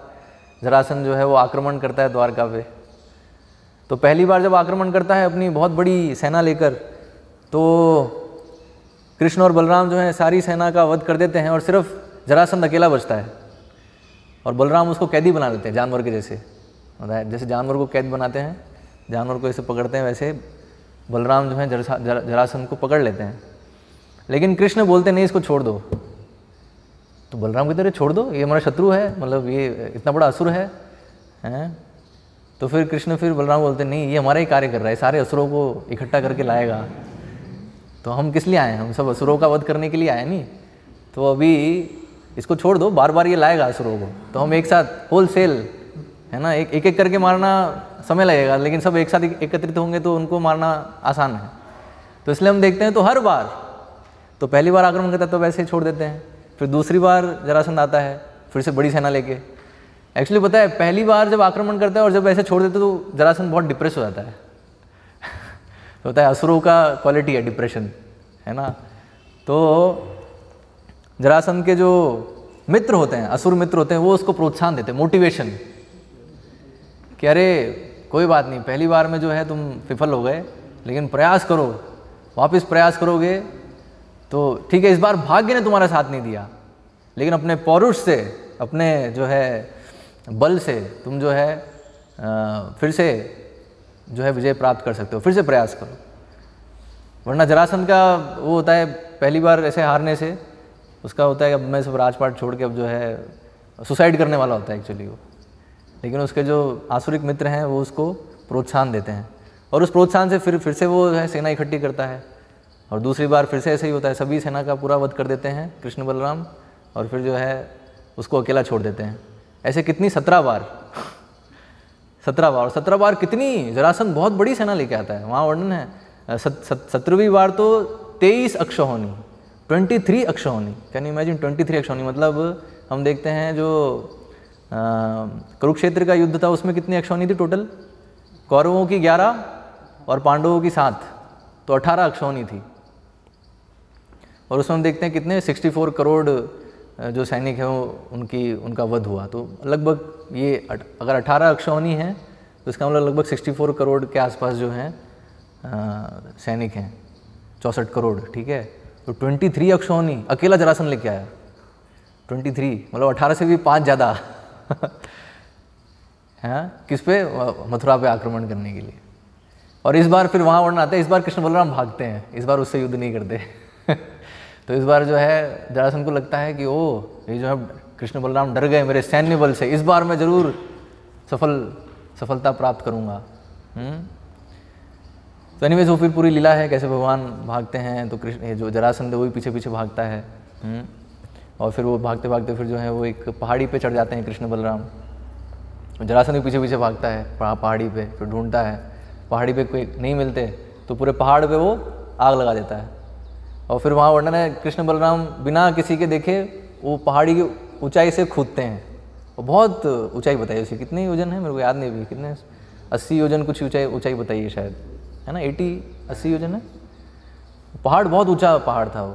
जरासंध जो है वो आक्रमण करता है द्वारका पे। तो पहली बार जब आक्रमण करता है अपनी बहुत बड़ी सेना लेकर, तो कृष्ण और बलराम जो है सारी सेना का वध कर देते हैं और सिर्फ जरासंध अकेला बचता है। और बलराम उसको कैदी बना लेते हैं, जानवर के जैसे। जैसे जानवर को कैद बनाते हैं, जानवर को ऐसे पकड़ते हैं, वैसे बलराम जो है जरासंध को पकड़ लेते हैं। लेकिन कृष्ण बोलते नहीं, इसको छोड़ दो। तो बलराम कहते छोड़ दो, ये हमारा शत्रु है, मतलब ये इतना बड़ा असुर है, हैं? तो फिर कृष्ण, फिर बलराम बोलते नहीं, ये हमारा ही कार्य कर रहा है, सारे असुरों को इकट्ठा करके लाएगा। तो हम किस लिए आए हैं? हम सब असुरों का वध करने के लिए आए नहीं। तो अभी इसको छोड़ दो, बार बार ये लाएगा असुरों को, तो हम एक साथ होल सेल, है ना, एक एक करके मारना समय लगेगा, लेकिन सब एक साथ एकत्रित होंगे तो उनको मारना आसान है। तो इसलिए हम देखते हैं तो हर बार, तो पहली बार आक्रमण करता है तो वैसे ही छोड़ देते हैं, फिर दूसरी बार जरासंध आता है फिर से बड़ी सेना लेके। एक्चुअली पता है, पहली बार जब आक्रमण करता है और जब ऐसे छोड़ देते तो जरासंध बहुत डिप्रेस हो जाता है। तो होता है, असुरों का क्वालिटी है डिप्रेशन, है ना। तो जरासंध के जो मित्र होते हैं, असुर मित्र होते हैं, वो उसको प्रोत्साहन देते हैं, मोटिवेशन, कि अरे कोई बात नहीं, पहली बार में जो है तुम विफल हो गए, लेकिन प्रयास करो, वापस प्रयास करोगे तो ठीक है। इस बार भाग्य ने तुम्हारा साथ नहीं दिया, लेकिन अपने पौरुष से, अपने जो है बल से तुम जो है फिर से जो है विजय प्राप्त कर सकते हो, फिर से प्रयास करो। वरना जरासंध का वो होता है, पहली बार ऐसे हारने से उसका होता है कि अब मैं सब राजपाट छोड़ के अब जो है सुसाइड करने वाला होता है एक्चुअली वो। लेकिन उसके जो आसुरिक मित्र हैं वो उसको प्रोत्साहन देते हैं, और उस प्रोत्साहन से फिर से वो है सेना इकट्ठी करता है, और दूसरी बार फिर से ऐसे ही होता है, सभी सेना का पूरा वध कर देते हैं कृष्ण बलराम, और फिर जो है उसको अकेला छोड़ देते हैं। ऐसे कितनी 17 बार 17 बार, और 17 बार कितनी, जरासंध बहुत बड़ी सेना लेके आता है। वहाँ वर्णन है 17वीं बार तो 23 अक्षौहिणी, 23 अक्षौहिणी, कैन यू इमेजिन 23 अक्षौहिणी। मतलब हम देखते हैं जो कुरुक्षेत्र का युद्ध था उसमें कितनी अक्षौहिणी थी टोटल? कौरवों की 11 और पांडवों की 7, तो 18 अक्षौहिणी थी। और उसमें हम देखते हैं कितने 64 करोड़ जो सैनिक हैं वो उनका वध हुआ। तो लगभग ये अगर 18 अक्षौहिणी हैं तो इसका मतलब लगभग 64 करोड़ के आसपास जो हैं सैनिक हैं, 64 करोड़, ठीक है। तो 23 अक्षौहिणी अकेला जरासंध लेके आया, 23, मतलब 18 से भी 5 ज़्यादा हाँ, किस पे? मथुरा पे आक्रमण करने के लिए। और इस बार फिर वहाँ वर्णन आता है, इस बार कृष्ण बलराम भागते हैं, इस बार उससे युद्ध नहीं करते। तो इस बार जो है जरासंध को लगता है कि ओ, ये जो है कृष्ण बलराम डर गए मेरे सैन्य बल से, इस बार मैं जरूर सफलता प्राप्त करूँगा। तो एनीवेज वो फिर पूरी लीला है कैसे भगवान भागते हैं, तो कृष्ण जो जरासंध है वो भी पीछे पीछे भागता है। और फिर वो भागते भागते फिर जो है वो एक पहाड़ी पे चढ़ जाते हैं कृष्ण बलराम। जरासंध भी पीछे पीछे भागता है पहाड़ी पे, फिर ढूंढता है, पहाड़ी पे कोई नहीं मिलते तो पूरे पहाड़ पे वो आग लगा देता है। और फिर वहाँ वर्णन है कृष्ण बलराम बिना किसी के देखे वो पहाड़ी की ऊंचाई से कूदते हैं। वो बहुत ऊंचाई बताई उसे, कितने योजन है मेरे को याद नहीं अभी, कितने 80 योजन कुछ ऊंचाई बताइए शायद, है ना, 80 योजन है। पहाड़ बहुत ऊंचा पहाड़ था वो।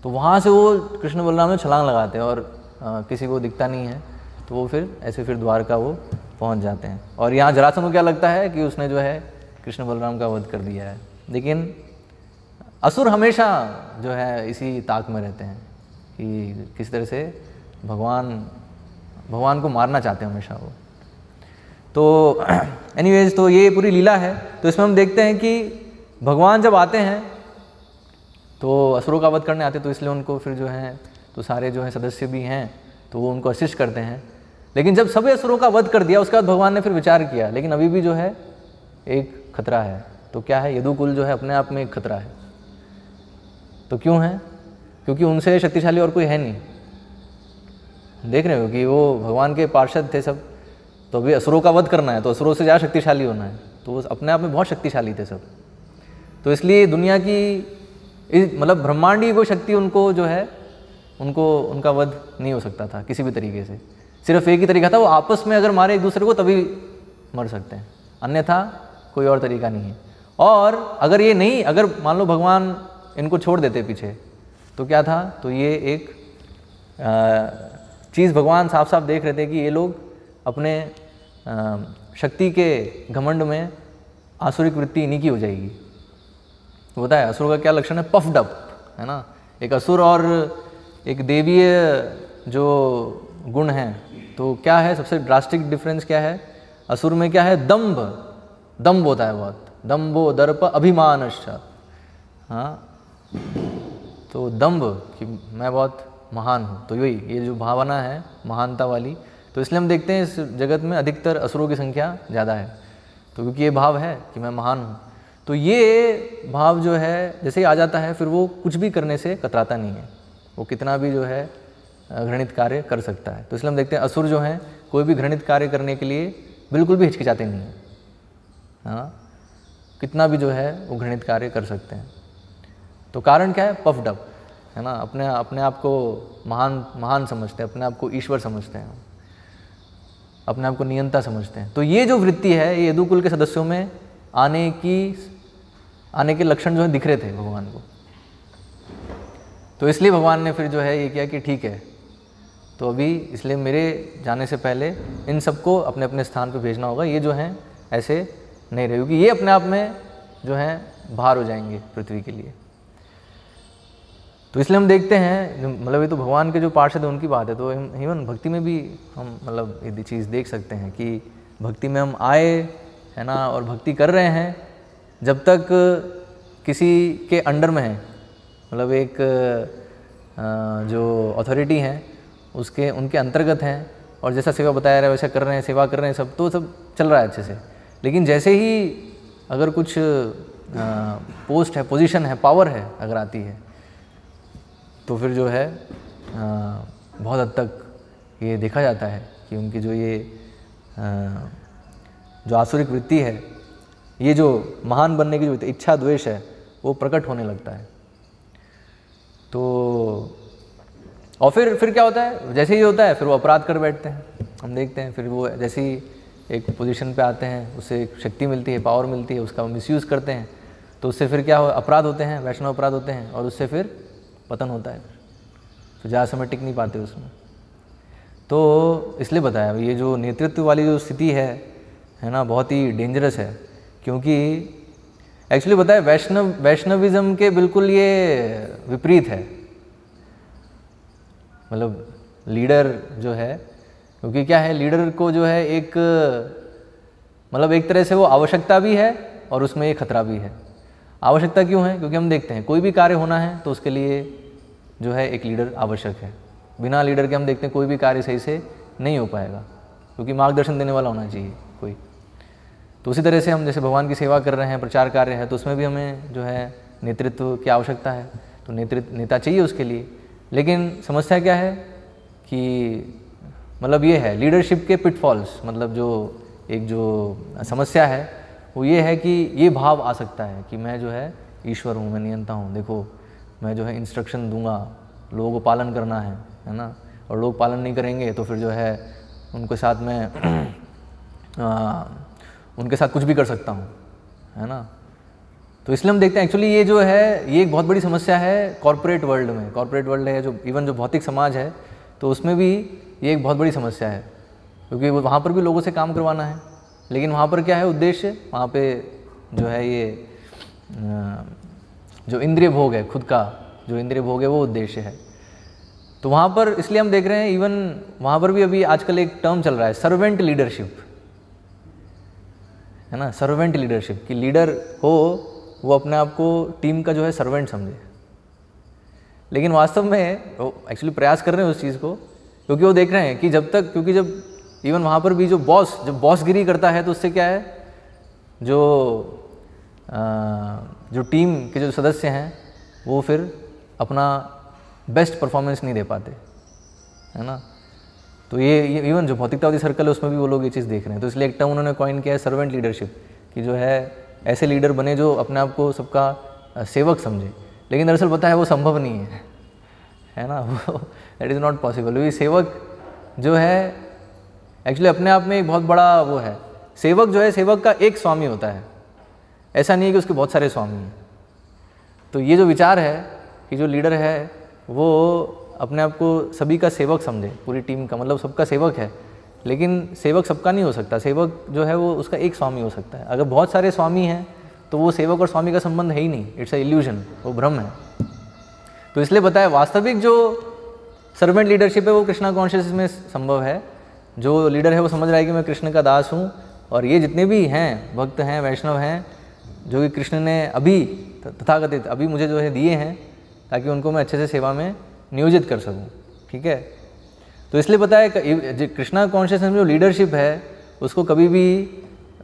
तो वहाँ से वो कृष्ण बलराम में छलांग लगाते हैं और किसी को दिखता नहीं है, तो वो फिर ऐसे फिर द्वारका वो पहुँच जाते हैं। और यहाँ जरासंध को क्या लगता है कि उसने जो है कृष्ण बलराम का वध कर दिया है। लेकिन असुर हमेशा जो है इसी ताक में रहते हैं कि किस तरह से भगवान को मारना चाहते हैं हमेशा वो। तो एनीवेज, तो ये पूरी लीला है। तो इसमें हम देखते हैं कि भगवान जब आते हैं तो असुरों का वध करने आते हैं, तो इसलिए उनको फिर जो है तो सारे जो है सदस्य भी हैं तो वो उनको असिस्ट करते हैं। लेकिन जब सभी असुरों का वध कर दिया उसके बाद भगवान ने फिर विचार किया, लेकिन अभी भी जो है एक खतरा है। तो क्या है, यदुकुल जो है अपने आप में एक खतरा है। तो क्यों है? क्योंकि उनसे शक्तिशाली और कोई है नहीं। देख रहे हो कि वो भगवान के पार्षद थे सब, तो अभी असुरों का वध करना है तो असुरों से ज़्यादा शक्तिशाली होना है, तो वो अपने आप में बहुत शक्तिशाली थे सब। तो इसलिए दुनिया की मतलब ब्रह्मांडी कोई शक्ति उनको जो है उनका वध नहीं हो सकता था किसी भी तरीके से। सिर्फ एक ही तरीका था, वो आपस में अगर मारे एक दूसरे को तभी मर सकते हैं, अन्यथा कोई और तरीका नहीं है। और अगर ये नहीं, अगर मान लो भगवान इनको छोड़ देते पीछे तो क्या था, तो ये एक चीज़ भगवान साफ साफ देख रहे थे कि ये लोग अपने शक्ति के घमंड में आसुरिक वृत्ति इन्हीं की हो जाएगी। तो बताया असुर का क्या लक्षण है, पफ्ड अप, है ना। एक असुर और एक देवीय जो गुण है, तो क्या है सबसे ड्रास्टिक डिफरेंस क्या है, असुर में क्या है, दम्भ होता है बहुत, दम्भो दर्प अभिमानश्च, हाँ, तो दम्भ कि मैं बहुत महान हूँ, तो यही ये जो भावना है महानता वाली, तो इसलिए हम देखते हैं इस जगत में अधिकतर असुरों की संख्या ज़्यादा है, तो क्योंकि ये भाव है कि मैं महान हूँ। तो ये भाव जो है जैसे ही आ जाता है फिर वो कुछ भी करने से कतराता नहीं है, वो कितना भी जो है घृणित कार्य कर सकता है। तो इसलिए हम देखते हैं असुर जो हैं कोई भी घृणित कार्य करने के लिए बिल्कुल भी हिचकिचाते नहीं हैं, हाँ, कितना भी जो है वो घृणित कार्य कर सकते हैं। तो कारण क्या है, पफ्ड अप, है ना, अपने आप को महान समझते हैं, अपने आप को ईश्वर समझते हैं, अपने आप को नियंता समझते हैं। तो ये जो वृत्ति है ये यदुकुल के सदस्यों में आने के लक्षण जो है दिख रहे थे भगवान को। तो इसलिए भगवान ने फिर जो है ये किया कि ठीक है, तो अभी इसलिए मेरे जाने से पहले इन सबको अपने अपने स्थान पर भेजना होगा, ये जो हैं ऐसे नहीं रहे, क्योंकि ये अपने आप में जो है भार हो जाएंगे पृथ्वी के लिए। तो इसलिए हम देखते हैं, मतलब ये तो भगवान के जो पार्षद है उनकी बात है, तो इवन भक्ति में भी हम मतलब ये चीज़ देख सकते हैं कि भक्ति में हम आए, है ना, और भक्ति कर रहे हैं, जब तक किसी के अंडर में है, मतलब एक जो अथॉरिटी है उनके अंतर्गत हैं, और जैसा सेवा बताया रहा है वैसा कर रहे हैं, सेवा कर रहे हैं सब, तो सब चल रहा है अच्छे से। लेकिन जैसे ही अगर कुछ पोस्ट है, पोजीशन है, पावर है अगर आती है, तो फिर जो है बहुत हद तक ये देखा जाता है कि उनकी जो ये जो आसुरिक वृत्ति है, ये जो महान बनने की जो इच्छा द्वेष है वो प्रकट होने लगता है। तो और फिर क्या होता है, जैसे ही होता है फिर वो अपराध कर बैठते हैं। हम देखते हैं फिर वो जैसे ही एक पोजीशन पे आते हैं, उससे एक शक्ति मिलती है, पावर मिलती है, उसका मिसयूज़ करते हैं, तो उससे फिर क्या हो, अपराध होते हैं, वैष्णव अपराध होते हैं, और उससे फिर पतन होता है, तो ज़्यादा समय टिक नहीं पाते उसमें। तो इसलिए बताया ये जो नेतृत्व वाली जो स्थिति है ना, बहुत ही डेंजरस है, क्योंकि एक्चुअली बताया वैष्णविज्म के बिल्कुल ये विपरीत है, मतलब लीडर जो है, क्योंकि क्या है, लीडर को जो है एक मतलब एक तरह से वो आवश्यकता भी है और उसमें एक खतरा भी है। आवश्यकता क्यों है, क्योंकि हम देखते हैं कोई भी कार्य होना है तो उसके लिए जो है एक लीडर आवश्यक है। बिना लीडर के हम देखते हैं कोई भी कार्य सही से नहीं हो पाएगा, क्योंकि मार्गदर्शन देने वाला होना चाहिए कोई। तो उसी तरह से हम जैसे भगवान की सेवा कर रहे हैं, प्रचार कार्य है, तो उसमें भी हमें जो है नेतृत्व की आवश्यकता है, तो नेता चाहिए उसके लिए। लेकिन समस्या क्या है कि मतलब ये है लीडरशिप के पिटफॉल्स, मतलब जो एक जो समस्या है वो ये है कि ये भाव आ सकता है कि मैं जो है ईश्वर हूँ, मैं नियंता हूँ, देखो मैं जो है इंस्ट्रक्शन दूंगा, लोगों को पालन करना है, है ना, और लोग पालन नहीं करेंगे तो फिर जो है उनके साथ में उनके साथ कुछ भी कर सकता हूँ, है ना। तो इसलिए हम देखते हैं एक्चुअली ये जो है ये एक बहुत बड़ी समस्या है कॉर्पोरेट वर्ल्ड में। कॉर्पोरेट वर्ल्ड है जो इवन जो भौतिक समाज है तो उसमें भी ये एक बहुत बड़ी समस्या है, क्योंकि वहाँ पर भी लोगों से काम करवाना है, लेकिन वहाँ पर क्या है उद्देश्य, वहाँ पे जो है ये जो इंद्रिय भोग है, खुद का जो इंद्रिय भोग है वो उद्देश्य है। तो वहाँ पर इसलिए हम देख रहे हैं इवन वहाँ पर भी अभी आजकल एक टर्म चल रहा है सर्वेंट लीडरशिप, है ना। सर्वेंट लीडरशिप कि लीडर हो वो अपने आप को टीम का जो है सर्वेंट समझे, लेकिन वास्तव में वो एक्चुअली प्रयास कर रहे हैं उस चीज़ को, क्योंकि वो देख रहे हैं कि जब तक, क्योंकि जब इवन वहाँ पर भी जो बॉसगिरी करता है तो उससे क्या है, जो टीम के जो सदस्य हैं वो फिर अपना बेस्ट परफॉर्मेंस नहीं दे पाते, है ना। तो ये इवन जो भौतिकतावादी सर्कल है उसमें भी वो लोग ये चीज़ देख रहे हैं। तो इसलिए एक टर्म उन्होंने कॉइन किया है सर्वेंट लीडरशिप, कि जो है ऐसे लीडर बने जो अपने आप को सबका सेवक समझे, लेकिन दरअसल पता है वो संभव नहीं है ना, वो दैट इज़ नॉट पॉसिबल। क्योंकि सेवक जो है एक्चुअली अपने आप में एक बहुत बड़ा वो है, सेवक जो है सेवक का एक स्वामी होता है, ऐसा नहीं है कि उसके बहुत सारे स्वामी हैं। तो ये जो विचार है कि जो लीडर है वो अपने आप को सभी का सेवक समझे, पूरी टीम का, मतलब सबका सेवक है, लेकिन सेवक सबका नहीं हो सकता। सेवक जो है वो उसका एक स्वामी हो सकता है। अगर बहुत सारे स्वामी हैं तो वो सेवक और स्वामी का संबंध है ही नहीं, इट्स अ इल्यूजन, वो भ्रम है। तो इसलिए बताया वास्तविक जो सर्वेंट लीडरशिप है वो कृष्णा कॉन्शियस में संभव है। जो लीडर है वो समझ रहा है कि मैं कृष्ण का दास हूँ, और ये जितने भी हैं भक्त हैं, वैष्णव हैं, जो कि कृष्ण ने अभी तथाकथित अभी मुझे जो है दिए हैं, ताकि उनको मैं अच्छे से सेवा में नियोजित कर सकूं, ठीक है। तो इसलिए पता है कृष्णा कॉन्शियसनेस में जो लीडरशिप है उसको कभी भी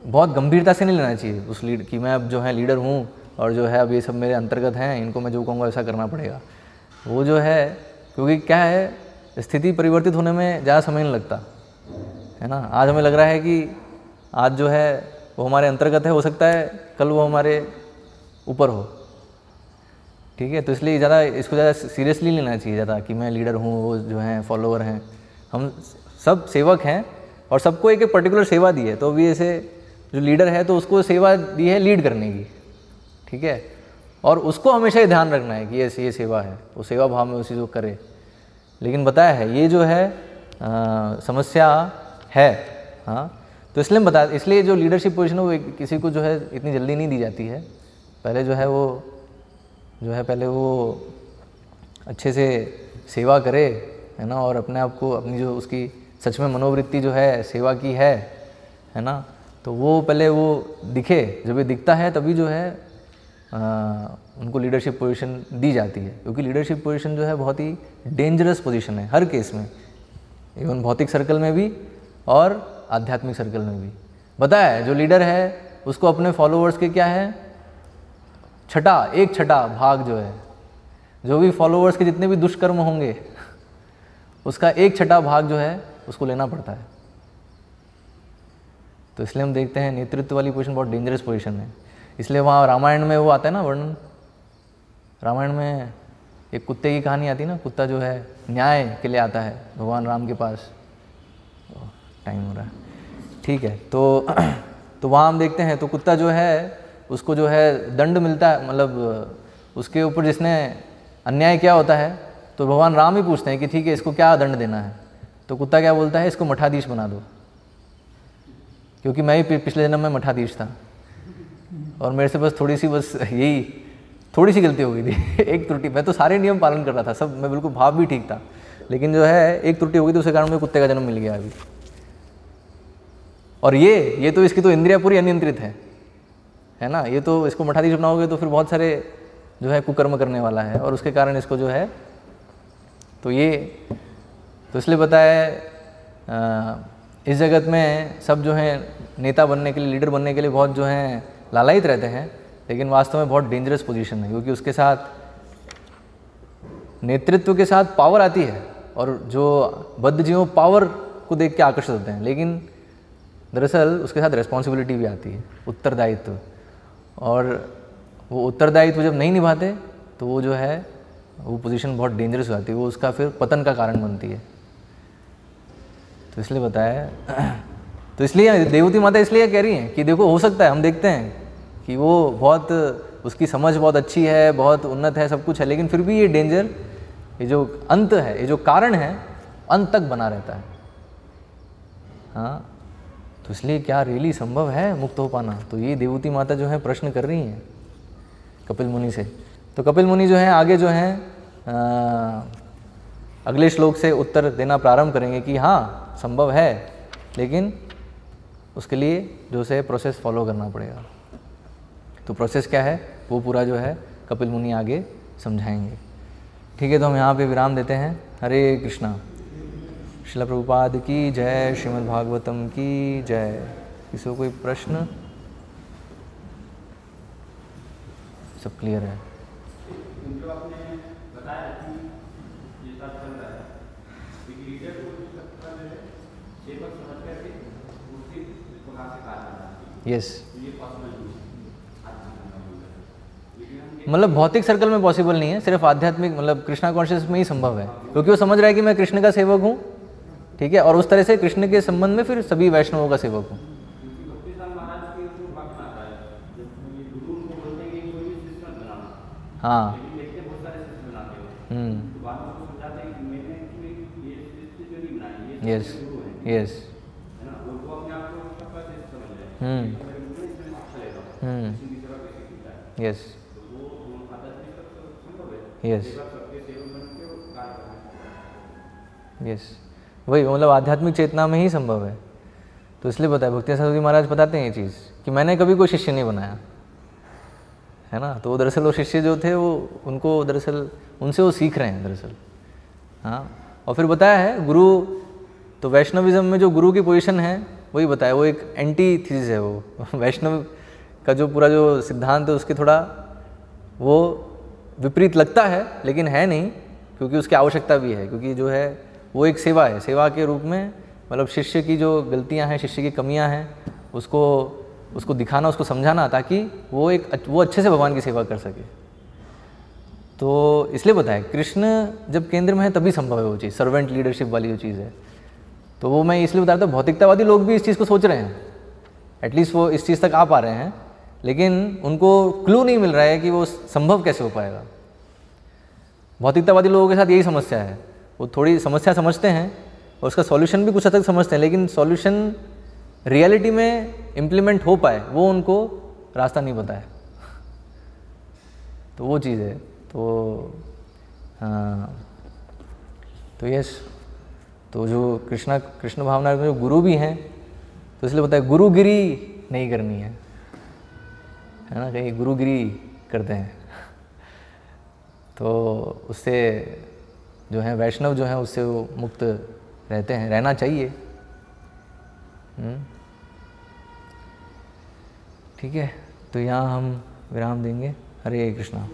बहुत गंभीरता से नहीं लेना चाहिए उस लीड कि मैं अब जो है लीडर हूँ और जो है अब ये सब मेरे अंतर्गत हैं, इनको मैं जो कहूँगा ऐसा करना पड़ेगा। वो जो है, क्योंकि क्या है, स्थिति परिवर्तित होने में ज़्यादा समय नहीं लगता, है ना। आज हमें लग रहा है कि आज जो है वो हमारे अंतर्गत है, हो सकता है कल वो हमारे ऊपर हो, ठीक है। तो इसलिए इसको ज़्यादा सीरियसली लेना चाहिए ज़्यादा कि मैं लीडर हूँ, वो जो हैं फॉलोअर हैं, हम सब सेवक हैं और सबको एक एक पर्टिकुलर सेवा दी है। तो अभी ऐसे जो लीडर है तो उसको सेवा दी है लीड करने की, ठीक है, और उसको हमेशा ये ध्यान रखना है कि ये सेवा है, वो सेवा भाव में उसी को करे। लेकिन बताया है ये जो है समस्या है, हाँ। तो इसलिए जो लीडरशिप पोजीशन है वो किसी को जो है इतनी जल्दी नहीं दी जाती है। पहले जो है पहले वो अच्छे से सेवा करे, है ना, और अपने आप को अपनी जो उसकी सच में मनोवृत्ति जो है सेवा की है ना, तो वो पहले वो दिखे। जब ये दिखता है तभी जो है उनको लीडरशिप पोजीशन दी जाती है, क्योंकि लीडरशिप पोजीशन जो है बहुत ही डेंजरस पोजीशन है हर केस में, इवन भौतिक सर्कल में भी और आध्यात्मिक सर्कल में भी। बताया है जो लीडर है उसको अपने फॉलोअर्स के क्या है, एक छठा भाग जो है, जो भी फॉलोअर्स के जितने भी दुष्कर्म होंगे उसका एक छठा भाग जो है उसको लेना पड़ता है। तो इसलिए हम देखते हैं नेतृत्व वाली पोजीशन बहुत डेंजरस पोजीशन है। इसलिए वहाँ रामायण में वो आता है ना वर्णन, रामायण में एक कुत्ते की कहानी आती है ना, कुत्ता जो है न्याय के लिए आता है भगवान राम के पास। टाइम हो रहा है, ठीक है। तो वहाँ हम देखते हैं तो कुत्ता जो है उसको जो है दंड मिलता है, मतलब उसके ऊपर जिसने अन्याय किया होता है तो भगवान राम ही पूछते हैं कि ठीक है इसको क्या दंड देना है। तो कुत्ता क्या बोलता है, इसको मठाधीश बना दो, क्योंकि मैं ही पिछले जन्म में मठाधीश था और मेरे से बस थोड़ी सी गलती हो गई थी एक त्रुटि। मैं तो सारे नियम पालन कर रहा था, सब, मैं बिल्कुल भाव भी ठीक था, लेकिन जो है एक त्रुटि हो गई तो उसके कारण मुझे कुत्ते का जन्म मिल गया अभी। और ये तो इसकी तो इंद्रिया पूरी अनियंत्रित है ना, ये तो इसको मठाधीश बनाओगे तो फिर बहुत सारे जो है कुकर्म करने वाला है, और उसके कारण इसको जो है तो इसलिए बताया इस जगत में सब जो है नेता बनने के लिए, लीडर बनने के लिए बहुत जो है लालायित रहते हैं, लेकिन वास्तव में बहुत डेंजरस पोजीशन है, क्योंकि उसके साथ नेतृत्व के साथ पावर आती है, और जो बद्ध जीवों पावर को देख के आकर्षित होते हैं, लेकिन दरअसल उसके साथ रिस्पॉन्सिबिलिटी भी आती है, उत्तरदायित्व। और वो उत्तरदायित्व जब नहीं निभाते तो वो जो है वो पोजीशन बहुत डेंजरस हो जाती है, वो उसका फिर पतन का कारण बनती है। तो इसलिए बताया तो इसलिए देवती माता इसलिए कह रही हैं कि देखो हो सकता है, हम देखते हैं कि वो बहुत, उसकी समझ बहुत अच्छी है, बहुत उन्नत है, सब कुछ है, लेकिन फिर भी ये डेंजर, ये जो अंत है, ये जो कारण है, अंत तक बना रहता है। हाँ, तो इसलिए क्या रियली संभव है मुक्त हो पाना? तो ये देवती माता जो है प्रश्न कर रही हैं कपिल मुनि से। तो कपिल मुनि जो है आगे जो है अगले श्लोक से उत्तर देना प्रारंभ करेंगे कि हाँ संभव है, लेकिन उसके लिए जो है प्रोसेस फॉलो करना पड़ेगा। तो प्रोसेस क्या है वो पूरा जो है कपिल मुनि आगे समझाएंगे। ठीक है, तो हम यहाँ पे विराम देते हैं। हरे कृष्णा। श्रील प्रभुपाद की जय, श्रीमद् भागवतम की जय। किसी को कोई प्रश्न? सब क्लियर है? जो आपने बताया कि ये सब चल रहा है, एक लीडर को जो है सेवक समझ करके उसी प्रकार से कार्य करना चाहिए। यस, ये पॉसिबल नहीं है। मतलब भौतिक सर्कल में पॉसिबल नहीं है, सिर्फ आध्यात्मिक मतलब कृष्णा कॉन्शियस में ही संभव है, क्योंकि वो समझ रहा है कि मैं कृष्ण का सेवक हूँ। ठीक है, और उस तरह से कृष्ण के संबंध में फिर सभी वैष्णवों का सेवक हूँ। हाँ, yes yes, yes yes yes, वही मतलब आध्यात्मिक चेतना में ही संभव है। तो इसलिए बताया, भक्ति सरस्वती महाराज बताते हैं ये चीज़ कि मैंने कभी कोई शिष्य नहीं बनाया है ना। तो दरअसल वो शिष्य जो थे वो उनको दरअसल उनसे वो सीख रहे हैं दरअसल। हाँ, और फिर बताया है गुरु, तो वैष्णविज्म में जो गुरु की पोजीशन है वही बताया, वो एक एंटी थीसिस है। वो वैष्णव का जो पूरा जो सिद्धांत है उसके थोड़ा वो विपरीत लगता है, लेकिन है नहीं, क्योंकि उसकी आवश्यकता भी है, क्योंकि जो है वो एक सेवा है। सेवा के रूप में मतलब शिष्य की जो गलतियां हैं, शिष्य की कमियां हैं, उसको दिखाना, उसको समझाना, ताकि वो अच्छे से भगवान की सेवा कर सके। तो इसलिए बताया कृष्ण जब केंद्र में है तभी संभव है वो चीज़, सर्वेंट लीडरशिप वाली जो चीज़ है। तो वो मैं इसलिए बता रहा था, भौतिकतावादी लोग भी इस चीज़ को सोच रहे हैं, एटलीस्ट वो इस चीज़ तक आ पा रहे हैं, लेकिन उनको क्लू नहीं मिल रहा है कि वो संभव कैसे हो पाएगा। भौतिकतावादी लोगों के साथ यही समस्या है, वो थोड़ी समस्या समझते हैं और उसका सॉल्यूशन भी कुछ हद तक समझते हैं, लेकिन सॉल्यूशन रियलिटी में इम्प्लीमेंट हो पाए वो उनको रास्ता नहीं पता है। तो वो चीज़ है। तो हाँ, तो यस, तो जो कृष्ण भावना में जो गुरु भी हैं, तो इसलिए बताया गुरुगिरी नहीं करनी है ना, कहीं गुरुगिरी करते हैं तो उससे जो है वैष्णव जो है उससे वो मुक्त रहते हैं, रहना चाहिए। ठीक है, तो यहाँ हम विराम देंगे। हरे कृष्णा।